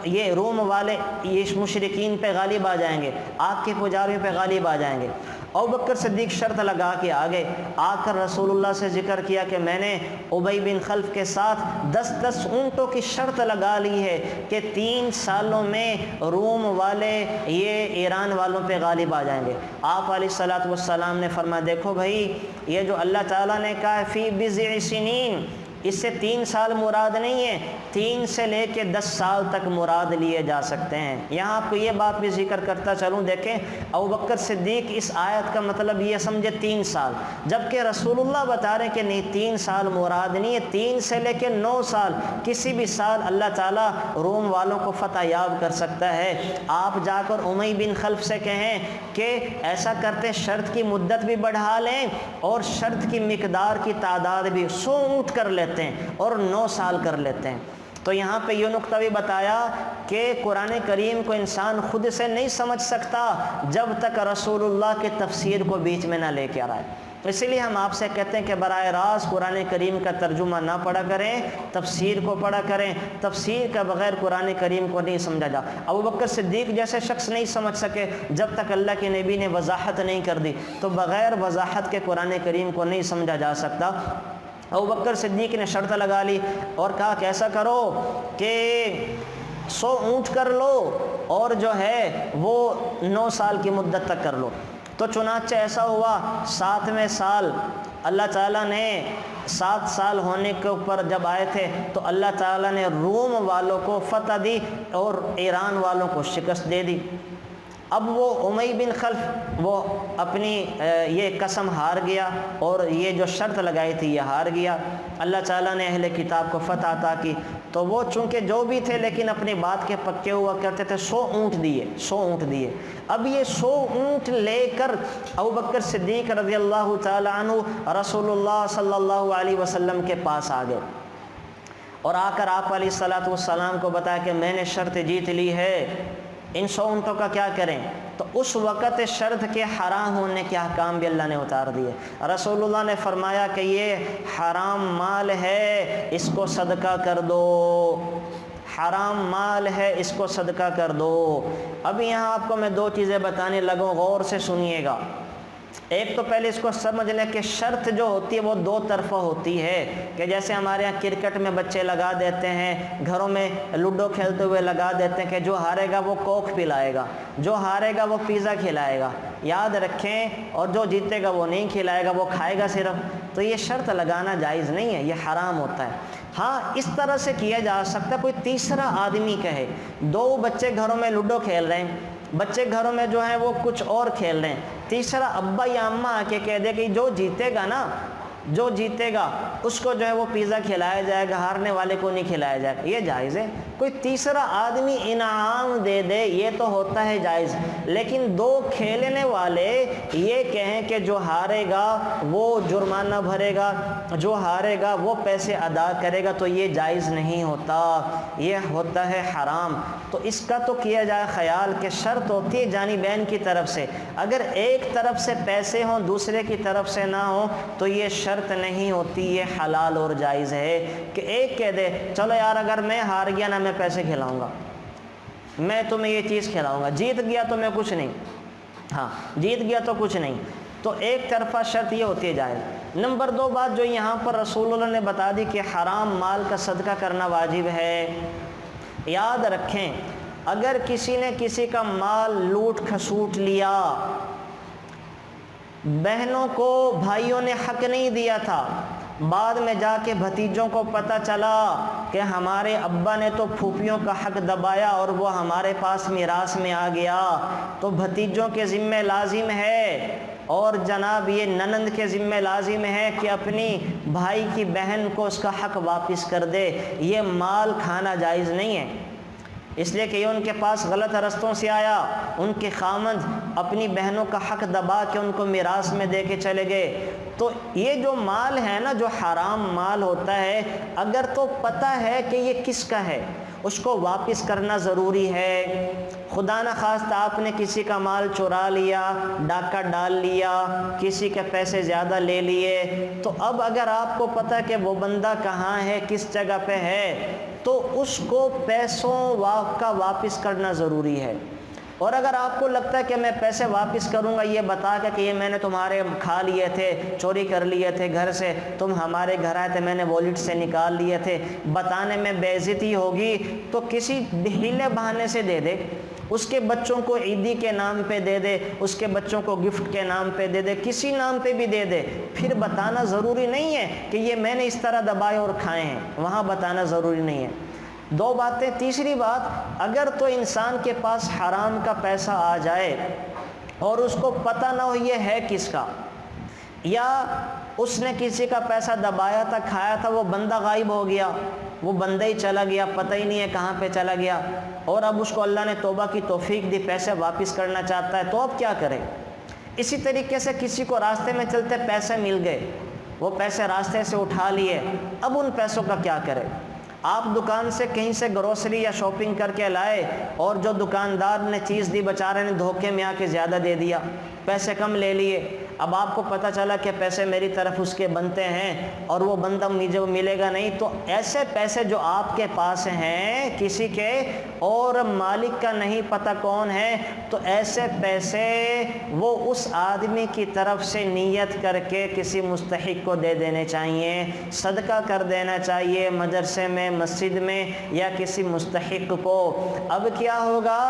B: یہ روم والے یہ مشرکین پہ غالب آ جائیں گے، آگ کے پجاریوں پہ غالب آ جائیں گے۔ ابو بکر صدیق شرط لگا کے آگے آ کر رسول اللہ سے ذکر کیا کہ میں نے ابی بن خلف کے ساتھ 10 اونٹوں کی شرط لگا لی ہے کہ 3 سالوں میں روم والے یہ ایران والوں پہ غالب آ جائیں گے۔ آپ علیہ السلام نے فرمایا دیکھو بھائی، یہ جو اللہ تعالیٰ نے کہا ہے فی بضع سنین، اس سے 3 سال مراد نہیں ہے، 3 سے لے کے 10 سال تک مراد لیے جا سکتے ہیں۔ یہاں آپ کو یہ بات بھی ذکر کرتا چلوں، دیکھیں ابو بکر صدیق اس آیت کا مطلب یہ سمجھے 3 سال، جبکہ رسول اللہ بتا رہے ہیں کہ نہیں 3 سال مراد نہیں ہے، 3 سے لے کے 9 سال، کسی بھی سال اللہ تعالیٰ روم والوں کو فتح یاب کر سکتا ہے۔ آپ جا کر امیہ بن خلف سے کہیں کہ ایسا کرتے شرط کی مدت بھی بڑھا لیں اور شرط کی مقدار کی تعداد بھی 100 اونٹ کر لیتے ہیں اور 9 سال کر لیتے ہیں۔ تو یہاں پہ یہ نقطہ بھی بتایا کہ قرآن کریم کو انسان خود سے نہیں سمجھ سکتا جب تک رسول اللہ کے تفسیر کو بیچ میں نہ لے کے آ رہا ہے۔ اسی لیے ہم آپ سے کہتے ہیں کہ براہ راست قرآن کریم کا ترجمہ نہ پڑھا کریں، تفسیر کو پڑھا کریں۔ تفسیر کا بغیر قرآن کریم کو نہیں سمجھا جا۔ ابوبکر صدیق جیسے شخص نہیں سمجھ سکے جب تک اللہ کے نبی نے وضاحت نہیں کر دی، تو بغیر وضاحت کے قرآن کریم کو نہیں سمجھا جا سکتا۔ ابوبکر صدیق نے شرط لگا لی اور کہا کہ ایسا کرو کہ 100 اونٹ کر لو اور جو ہے وہ 9 سال کی مدت تک کر لو۔ تو چنانچہ ایسا ہوا، 7ویں سال اللہ تعالیٰ نے 7 سال ہونے کے اوپر جب آئے تھے تو اللہ تعالیٰ نے روم والوں کو فتح دی اور ایران والوں کو شکست دے دی۔ اب وہ امی بن خلف وہ اپنی یہ قسم ہار گیا اور یہ جو شرط لگائی تھی یہ ہار گیا۔ اللہ تعالیٰ نے اہل کتاب کو فتح عطا کی، تو وہ چونکہ جو بھی تھے لیکن اپنی بات کے پکے ہوا کرتے تھے، 100 اونٹ دیے، 100 اونٹ دیے۔ اب یہ 100 اونٹ لے کر ابوبکر صدیق رضی اللہ تعالیٰ عنہ رسول اللہ صلی اللہ علیہ وسلم کے پاس آ گئے اور آ کر آپ علیہ الصلاۃ والسلام کو بتایا کہ میں نے شرط جیت لی ہے، ان 100 اونٹوں کا کیا کریں؟ تو اس وقت شرط کے حرام ہونے کے احکام بھی اللہ نے اتار دیے۔ رسول اللہ نے فرمایا کہ یہ حرام مال ہے، اس کو صدقہ کر دو، حرام مال ہے، اس کو صدقہ کر دو۔ اب یہاں آپ کو میں 2 چیزیں بتانے لگوں، غور سے سنیے گا۔ ایک تو پہلے اس کو سمجھ لیں کہ شرط جو ہوتی ہے وہ 2 طرفہ ہوتی ہے، کہ جیسے ہمارے یہاں کرکٹ میں بچے لگا دیتے ہیں، گھروں میں لوڈو کھیلتے ہوئے لگا دیتے ہیں کہ جو ہارے گا وہ کوک پلائے گا، جو ہارے گا وہ پیزا کھلائے گا، یاد رکھیں، اور جو جیتے گا وہ نہیں کھلائے گا، وہ کھائے گا صرف۔ تو یہ شرط لگانا جائز نہیں ہے، یہ حرام ہوتا ہے۔ ہاں اس طرح سے کیا جا سکتا ہے، کوئی تیسرا آدمی کہے، 2 بچے گھروں میں لوڈو کھیل رہے ہیں، بچے گھروں میں جو ہیں وہ کچھ اور کھیل رہے ہیں، تیسرا ابا یا اماں آ کے کہہ دے کہ جو جیتے گا نا، جو جیتے گا اس کو جو ہے وہ پیزا کھلایا جائے گا، ہارنے والے کو نہیں کھلایا جائے گا، یہ جائز ہے۔ کوئی تیسرا آدمی انعام دے دے یہ تو ہوتا ہے جائز، لیکن 2 کھیلنے والے یہ کہیں کہ جو ہارے گا وہ جرمانہ بھرے گا، جو ہارے گا وہ پیسے ادا کرے گا، تو یہ جائز نہیں ہوتا، یہ ہوتا ہے حرام۔ تو اس کا تو کیا جائے خیال کہ شرط ہوتی ہے جانبین کی طرف سے، اگر ایک طرف سے پیسے ہوں دوسرے کی طرف سے نہ ہوں تو یہ شرط نہیں ہوتی، یہ حلال اور جائز ہے کہ ایک کہہ دے چلو یار اگر میں ہار گیا نا میں پیسے کھلاؤں گا، میں تمہیں یہ چیز کھلاؤں گا، جیت گیا تو میں کچھ نہیں، ہاں جیت گیا تو کچھ نہیں، تو ایک طرفہ شرط یہ ہوتی ہے جائز۔ نمبر 2 بات جو یہاں پر رسول اللہ نے بتا دی کہ حرام مال کا صدقہ کرنا واجب ہے۔ یاد رکھیں اگر کسی نے کسی کا مال لوٹ کھسوٹ لیا، بہنوں کو بھائیوں نے حق نہیں دیا تھا، بعد میں جا کے بھتیجوں کو پتہ چلا کہ ہمارے ابا نے تو پھوپھیوں کا حق دبایا اور وہ ہمارے پاس میراث میں آ گیا، تو بھتیجوں کے ذمہ لازم ہے اور جناب یہ ننند کے ذمہ لازم ہے کہ اپنی بھائی کی بہن کو اس کا حق واپس کر دے۔ یہ مال کھانا جائز نہیں ہے، اس لیے کہ یہ ان کے پاس غلط رستوں سے آیا، ان کے خامند اپنی بہنوں کا حق دبا کے ان کو میراث میں دے کے چلے گئے۔ تو یہ جو مال ہے نا جو حرام مال ہوتا ہے، اگر تو پتہ ہے کہ یہ کس کا ہے اس کو واپس کرنا ضروری ہے۔ خدا نخواستہ آپ نے کسی کا مال چرا لیا، ڈاکہ ڈال لیا، کسی کے پیسے زیادہ لے لیے، تو اب اگر آپ کو پتہ کہ وہ بندہ کہاں ہے کس جگہ پہ ہے تو اس کو پیسوں کا واپس کرنا ضروری ہے۔ اور اگر آپ کو لگتا ہے کہ میں پیسے واپس کروں گا یہ بتا کے کہ یہ میں نے تمہارے کھا لیے تھے، چوری کر لیے تھے گھر سے، تم ہمارے گھر آئے تھے میں نے والیٹ سے نکال لیے تھے، بتانے میں بے عزتی ہوگی، تو کسی ہیلے بہانے سے دے دے، اس کے بچوں کو عیدی کے نام پہ دے دے، اس کے بچوں کو گفٹ کے نام پہ دے دے، کسی نام پہ بھی دے دے، پھر بتانا ضروری نہیں ہے کہ یہ میں نے اس طرح دبائے اور کھائے ہیں، وہاں بتانا ضروری نہیں ہے۔ 2 باتیں۔ تیسری بات، اگر تو انسان کے پاس حرام کا پیسہ آ جائے اور اس کو پتہ نہ ہو یہ ہے کس کا، یا اس نے کسی کا پیسہ دبایا تھا کھایا تھا، وہ بندہ غائب ہو گیا، وہ بندہ ہی چلا گیا، پتہ ہی نہیں ہے کہاں پہ چلا گیا، اور اب اس کو اللہ نے توبہ کی توفیق دی، پیسے واپس کرنا چاہتا ہے، تو اب کیا کرے؟ اسی طریقے سے کسی کو راستے میں چلتے پیسے مل گئے، وہ پیسے راستے سے اٹھا لیے، اب ان پیسوں کا کیا کرے؟ آپ دکان سے کہیں سے گروسری یا شاپنگ کر کے لائے اور جو دکاندار نے چیز دی بیچارے نے دھوکے میں آ کے زیادہ دے دیا، پیسے کم لے لیے، اب آپ کو پتہ چلا کہ پیسے میری طرف اس کے بنتے ہیں اور وہ بندہ مجھے ملے گا نہیں، تو ایسے پیسے جو آپ کے پاس ہیں کسی کے اور مالک کا نہیں پتہ کون ہے، تو ایسے پیسے وہ اس آدمی کی طرف سے نیت کر کے کسی مستحق کو دے دینے چاہیے، صدقہ کر دینا چاہیے مدرسے میں، مسجد میں، یا کسی مستحق کو۔ اب کیا ہوگا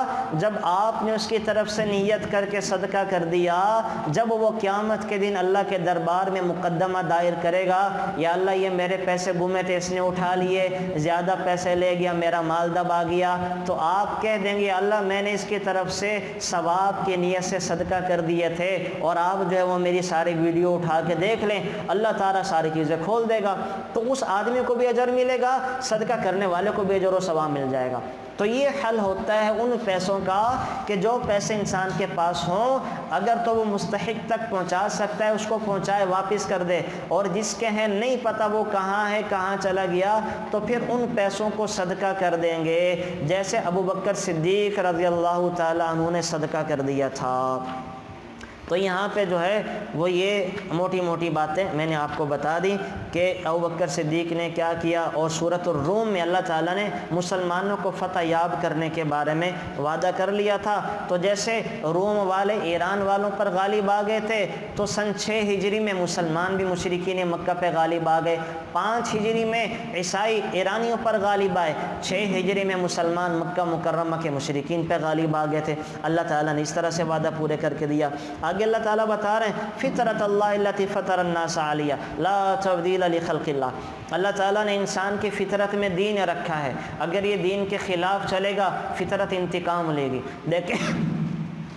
B: جب آپ نے اس کی طرف سے نیت کر کے صدقہ کر دیا، جب وہ قیامت کے دن اللہ کے دربار میں مقدمہ دائر کرے گا، یا اللہ یہ میرے پیسے گمے تھے، اس نے اٹھا لیے، زیادہ پیسے لے گیا، میرا مال دبا گیا، تو آپ کہہ دیں گے اللہ میں نے اس کی طرف سے ثواب کی نیت سے صدقہ کر دیے تھے، اور آپ جو ہے وہ میری ساری ویڈیو اٹھا کے دیکھ لیں، اللہ تعالیٰ ساری چیزیں کھول دے گا، تو اس آدمی کو بھی اجر ملے گا، صدقہ کرنے والے کو بھی اجر و ثواب مل جائے گا۔ تو یہ حل ہوتا ہے ان پیسوں کا کہ جو پیسے انسان کے پاس ہوں، اگر تو وہ مستحق تک پہنچا سکتا ہے اس کو پہنچائے، واپس کر دے، اور جس کے ہیں نہیں پتہ وہ کہاں ہے، کہاں چلا گیا، تو پھر ان پیسوں کو صدقہ کر دیں گے، جیسے ابو بکر صدیق رضی اللہ تعالیٰ عنہ نے صدقہ کر دیا تھا۔ تو یہاں پہ جو ہے وہ یہ موٹی موٹی باتیں میں نے آپ کو بتا دی کہ ابو بکر صدیق نے کیا کیا، اور سورۃ الروم میں اللہ تعالیٰ نے مسلمانوں کو فتح یاب کرنے کے بارے میں وعدہ کر لیا تھا۔ تو جیسے روم والے ایران والوں پر غالب آ گئے تھے، تو سن 6 ہجری میں مسلمان بھی مشرکین مکہ پہ غالب آ گئے، 5 ہجری میں عیسائی ایرانیوں پر غالب آئے، 6 ہجری میں مسلمان مکہ مکرمہ کے مشرکین پہ غالب آ گئے تھے۔ اللہ تعالیٰ نے اس طرح سے وعدہ پورے کر کے دیا۔ آگے اللہ تعالیٰ بتا رہے ہیں فطرت اللہ التی فطر الناس علیہ لا تبدیل لخلق اللہ، اللہ تعالیٰ نے انسان کی فطرت میں دین رکھا ہے، اگر یہ دین کے خلاف چلے گا فطرت انتقام لے گی۔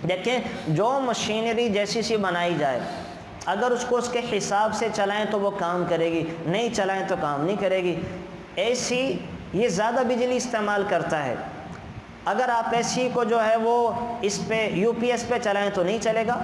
B: دیکھیں جو مشینری جیسی سی بنائی جائے، اگر اس کو اس کے حساب سے چلائیں تو وہ کام کرے گی، نہیں چلائیں تو کام نہیں کرے گی۔ ایسی یہ زیادہ بجلی استعمال کرتا ہے، اگر آپ ایسی کو جو ہے وہ اس پہ یو پی ایس پہ چلائیں تو نہیں چلے گا،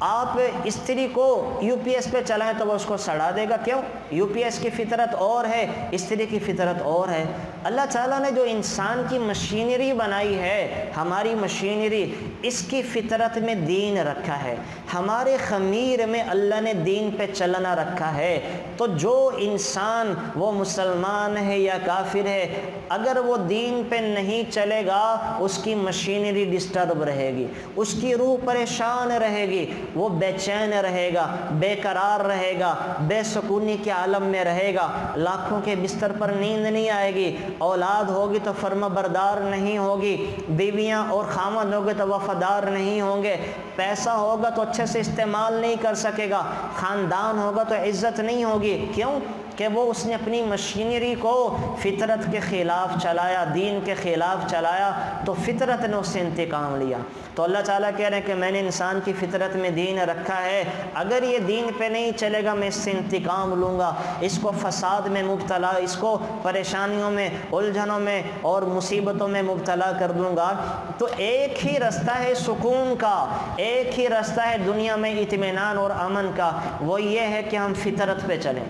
B: آپ استری کو یو پی ایس پہ چلائیں تو وہ اس کو سڑا دے گا۔ کیوں؟ یو پی ایس کی فطرت اور ہے، استری کی فطرت اور ہے۔ اللہ تعالیٰ نے جو انسان کی مشینری بنائی ہے، ہماری مشینری، اس کی فطرت میں دین رکھا ہے، ہمارے خمیر میں اللہ نے دین پہ چلنا رکھا ہے۔ تو جو انسان وہ مسلمان ہے یا کافر ہے، اگر وہ دین پہ نہیں چلے گا اس کی مشینری ڈسٹرب رہے گی، اس کی روح پریشان رہے گی، وہ بے چین رہے گا، بے قرار رہے گا، بے سکونی کے عالم میں رہے گا، لاکھوں کے بستر پر نیند نہیں آئے گی، اولاد ہوگی تو فرما بردار نہیں ہوگی، بیویاں اور خامد ہوگے تو وفادار نہیں ہوں گے، پیسہ ہوگا تو اچھے سے استعمال نہیں کر سکے گا، خاندان ہوگا تو عزت نہیں ہوگی۔ کیوں؟ کہ وہ اس نے اپنی مشینری کو فطرت کے خلاف چلایا، دین کے خلاف چلایا، تو فطرت نے اس سے انتقام لیا۔ تو اللہ تعالیٰ کہہ رہے ہیں کہ میں نے انسان کی فطرت میں دین رکھا ہے، اگر یہ دین پہ نہیں چلے گا میں اس سے انتقام لوں گا، اس کو فساد میں مبتلا، اس کو پریشانیوں میں، الجھنوں میں اور مصیبتوں میں مبتلا کر دوں گا۔ تو ایک ہی رستہ ہے سکون کا، ایک ہی رستہ ہے دنیا میں اطمینان اور امن کا، وہ یہ ہے کہ ہم فطرت پہ چلیں،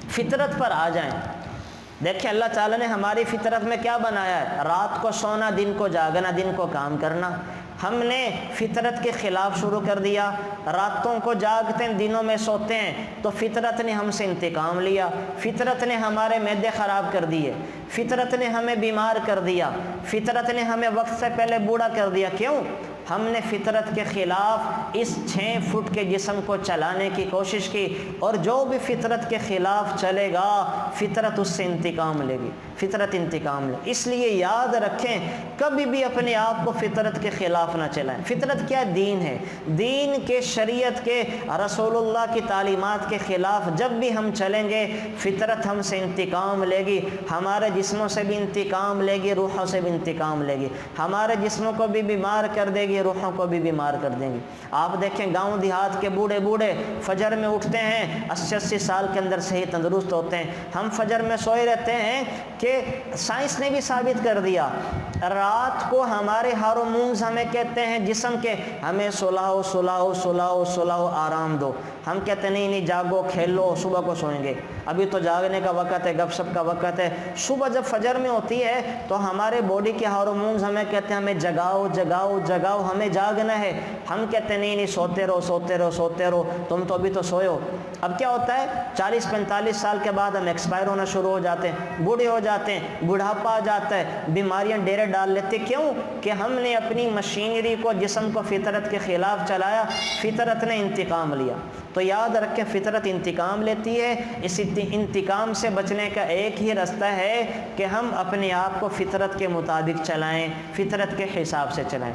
B: فطرت پر آ جائیں۔ دیکھیں اللہ تعالیٰ نے ہماری فطرت میں کیا بنایا ہے، رات کو سونا، دن کو جاگنا، دن کو کام کرنا۔ ہم نے فطرت کے خلاف شروع کر دیا، راتوں کو جاگتے ہیں، دنوں میں سوتے ہیں، تو فطرت نے ہم سے انتقام لیا، فطرت نے ہمارے معدے خراب کر دیے، فطرت نے ہمیں بیمار کر دیا، فطرت نے ہمیں وقت سے پہلے بوڑھا کر دیا۔ کیوں؟ ہم نے فطرت کے خلاف اس 6 فٹ کے جسم کو چلانے کی کوشش کی، اور جو بھی فطرت کے خلاف چلے گا فطرت اس سے انتقام لے گی، فطرت انتقام لے۔ اس لیے یاد رکھیں کبھی بھی اپنے آپ کو فطرت کے خلاف نہ چلائیں۔ فطرت کیا؟ دین ہے، دین کے، شریعت کے، رسول اللہ کی تعلیمات کے خلاف جب بھی ہم چلیں گے فطرت ہم سے انتقام لے گی، ہمارے جسموں سے بھی انتقام لے گی، روحوں سے بھی انتقام لے گی، ہمارے جسموں کو بھی بیمار کر دے گی، روحوں کو بھی بیمار کر دیں گی۔ آپ دیکھیں گاؤں دیہات کے بوڑھے بوڑھے فجر میں اٹھتے ہیں، 80 سال کے اندر صحیح تندرست ہوتے ہیں، ہم فجر میں سوئے رہتے ہیں کہ سائنس نے بھی ثابت کر دیا، رات کو ہمارے ہارمونز ہمیں کہتے ہیں جسم کے ہمیں سلاؤ سلاؤ سلاؤ سلاؤ، آرام دو، ہم کہتے ہیں نہیں جاگو، کھیلو، صبح کو سوئیں گے، ابھی تو جاگنے کا وقت ہے، گپ شپ کا وقت ہے۔ صبح جب فجر میں ہوتی ہے تو ہمارے باڈی کے ہارمونز ہمیں کہتے ہیں ہمیں جگاؤ جگاؤ جگاؤ، ہمیں جاگنا ہے. ہم کہتے نہیں نہیں سوتے رہو سوتے رہو سوتے رہو, تم تو ابھی تو سوئے ہو. اب کیا ہوتا ہے 40-45 سال کے بعد ہم ایکسپائر ہونا شروع ہو جاتے ہیں, بوڑھے ہو جاتے ہیں, بڑھاپا آ جاتا ہے, بیماریاں ڈیرے ڈال لیتے. کیوں کہ ہم نے اپنی مشینری کو, جسم کو فطرت کے خلاف چلایا, فطرت نے انتقام لیا. تو یاد رکھیں فطرت انتقام لیتی ہے. اس انتقام سے بچنے کا ایک ہی راستہ ہے کہ ہم اپنے آپ کو فطرت کے مطابق چلائیں, فطرت کے حساب سے چلائیں.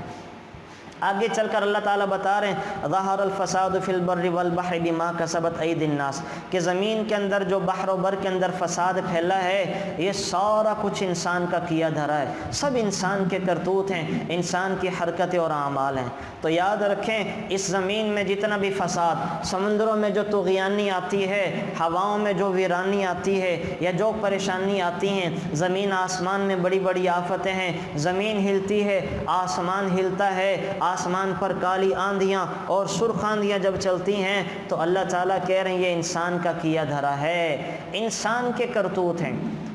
B: آگے چل کر اللہ تعالیٰ بتا رہے ہیں ظہر الفساد فی البر والبحر بما کسبت ایدی الناس, کہ زمین کے اندر جو بحر و بر کے اندر فساد پھیلا ہے یہ سارا کچھ انسان کا کیا دھرا ہے, سب انسان کے کرتوت ہیں, انسان کی حرکتیں اور اعمال ہیں. تو یاد رکھیں اس زمین میں جتنا بھی فساد, سمندروں میں جو طغیانی آتی ہے, ہواؤں میں جو ویرانی آتی ہے, یا جو پریشانی آتی ہیں, زمین آسمان میں بڑی بڑی آفتیں ہیں, زمین ہلتی ہے, آسمان ہلتا ہے, آسمان پر کالی آندھیاں اور سرخ آندھیاں جب چلتی ہیں تو اللہ تعالیٰ کہہ رہے ہیں یہ انسان کا کیا دھرا ہے, انسان کے کرتوت ہیں,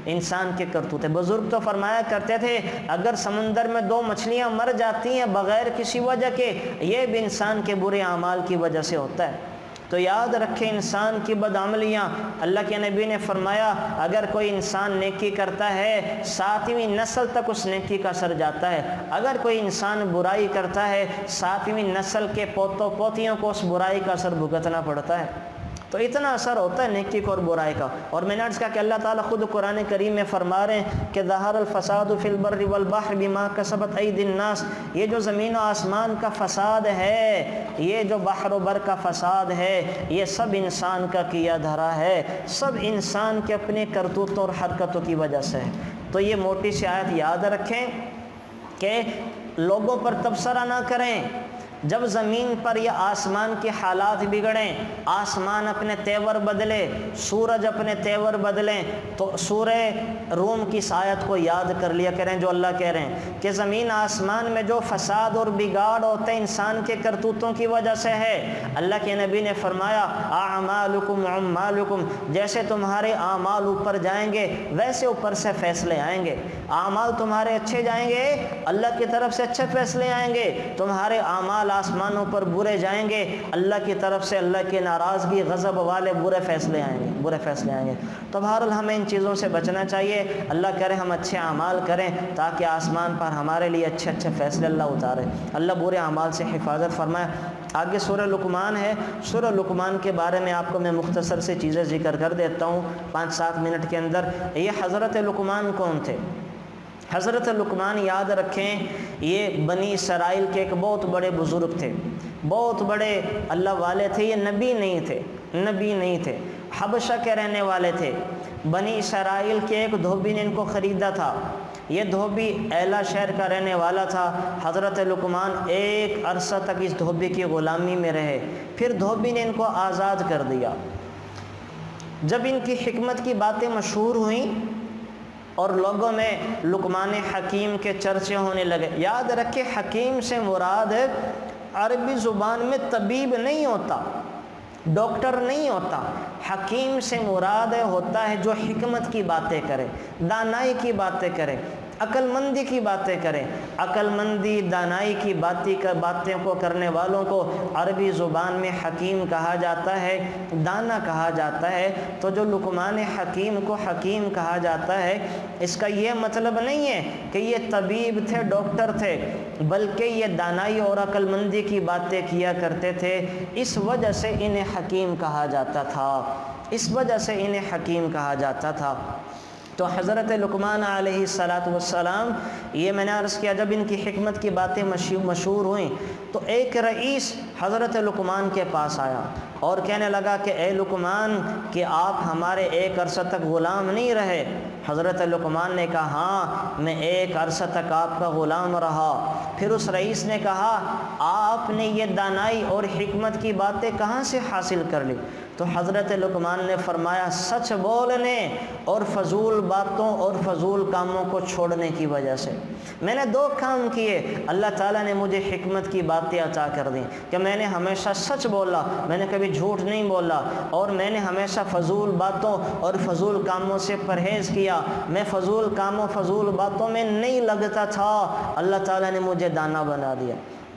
B: انسان کے کرتوت ہیں. بزرگ تو فرمایا کرتے تھے اگر سمندر میں 2 مچھلیاں مر جاتی ہیں بغیر کسی وجہ کے, یہ بھی انسان کے برے اعمال کی وجہ سے ہوتا ہے. تو یاد رکھیں انسان کی بدعملیاں, اللہ کے نبی نے فرمایا اگر کوئی انسان نیکی کرتا ہے 7ویں نسل تک اس نیکی کا اثر جاتا ہے, اگر کوئی انسان برائی کرتا ہے 7ویں نسل کے پوتوں پوتیوں کو اس برائی کا اثر بھگتنا پڑتا ہے. تو اتنا اثر ہوتا ہے نیکی کو اور برائی کا. اور میں نے عرض کہا کہ اللہ تعالیٰ خود قرآن کریم میں فرما رہے ہیں کہ ظہر الفساد فی البر والبحر بما کسبت ایدی الناس, یہ جو زمین و آسمان کا فساد ہے, یہ جو بحر و بر کا فساد ہے, یہ سب انسان کا کیا دھرا ہے, سب انسان کے اپنے کرتوتوں اور حرکتوں کی وجہ سے ہے. تو یہ موٹی سی آیت یاد رکھیں کہ لوگوں پر تبصرہ نہ کریں. جب زمین پر یا آسمان کے حالات بگڑیں, آسمان اپنے تیور بدلے, سورج اپنے تیور بدلیں, تو سورہ روم کی آیت کو یاد کر لیا کریں جو اللہ کہہ رہے ہیں کہ زمین آسمان میں جو فساد اور بگاڑ ہوتے ہیں انسان کے کرتوتوں کی وجہ سے ہے. اللہ کے نبی نے فرمایا اعمالکم عمالکم, جیسے تمہارے اعمال اوپر جائیں گے ویسے اوپر سے فیصلے آئیں گے. اعمال تمہارے اچھے جائیں گے اللہ کی طرف سے اچھے فیصلے آئیں گے, تمہارے اعمال آسمانوں پر برے جائیں گے اللہ کی طرف سے اللہ کی ناراضگی غضب والے برے فیصلے آئیں گے, برے فیصلے آئیں گے. تو بہرحال ہمیں ان چیزوں سے بچنا چاہیے. اللہ کرے ہم اچھے اعمال کریں تاکہ آسمان پر ہمارے لیے اچھے اچھے فیصلے اللہ اتارے, اللہ برے اعمال سے حفاظت فرمائے. آگے سورہ لقمان ہے. سورہ لقمان کے بارے میں آپ کو میں مختصر سے چیزیں ذکر کر دیتا ہوں 5-7 منٹ کے اندر. یہ حضرت لقمان کون تھے؟ حضرت لقمان یاد رکھیں یہ بنی اسرائیل کے ایک بہت بڑے بزرگ تھے, بہت بڑے اللہ والے تھے. یہ نبی نہیں تھے, نبی نہیں تھے, حبشہ کے رہنے والے تھے. بنی اسرائیل کے ایک دھوبی نے ان کو خریدا تھا. یہ دھوبی ایلا شہر کا رہنے والا تھا. حضرت لقمان ایک عرصہ تک اس دھوبی کی غلامی میں رہے, پھر دھوبی نے ان کو آزاد کر دیا. جب ان کی حکمت کی باتیں مشہور ہوئیں اور لوگوں میں لقمان حکیم کے چرچے ہونے لگے. یاد رکھے حکیم سے مراد عربی زبان میں طبیب نہیں ہوتا, ڈاکٹر نہیں ہوتا. حکیم سے مراد ہوتا ہے جو حکمت کی باتیں کرے, دانائی کی باتیں کرے, عقل مندی کی باتیں کرے. عقل مندی دانائی کی باتیں کو کرنے والوں کو عربی زبان میں حکیم کہا جاتا ہے, دانا کہا جاتا ہے. تو جو لقمان حکیم کو حکیم کہا جاتا ہے اس کا یہ مطلب نہیں ہے کہ یہ طبیب تھے, ڈاکٹر تھے, بلکہ یہ دانائی اور عقل مندی کی باتیں کیا کرتے تھے. اس وجہ سے انہیں حکیم کہا جاتا تھا, اس وجہ سے انہیں حکیم کہا جاتا تھا. تو حضرت لقمان علیہ السلام یہ میں نے عرض کیا جب ان کی حکمت کی باتیں مشہور ہوئیں تو ایک رئیس حضرت لقمان کے پاس آیا اور کہنے لگا کہ اے لقمان کہ آپ ہمارے ایک عرصہ تک غلام نہیں رہے؟ حضرت لقمان نے کہا ہاں میں ایک عرصہ تک آپ کا غلام رہا. پھر اس رئیس نے کہا آپ نے یہ دانائی اور حکمت کی باتیں کہاں سے حاصل کر لی؟ تو حضرت لقمان نے فرمایا سچ بولنے اور فضول باتوں اور فضول کاموں کو چھوڑنے کی وجہ سے. میں نے 2 کام کیے, اللہ تعالیٰ نے مجھے حکمت کی باتیں عطا کر دیں کہ میں نے ہمیشہ سچ بولا, میں نے کبھی جھوٹ نہیں بولا, اور میں نے ہمیشہ فضول باتوں اور فضول کاموں سے پرہیز کیا. میں فضول کاموں فضول باتوں میں نہیں لگتا تھا, اللہ تعالیٰ نے مجھے دانا بنا دیا.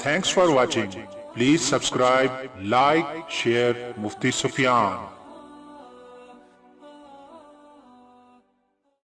C: Thanks for watching. Please subscribe, like, share Mufti Sufyan.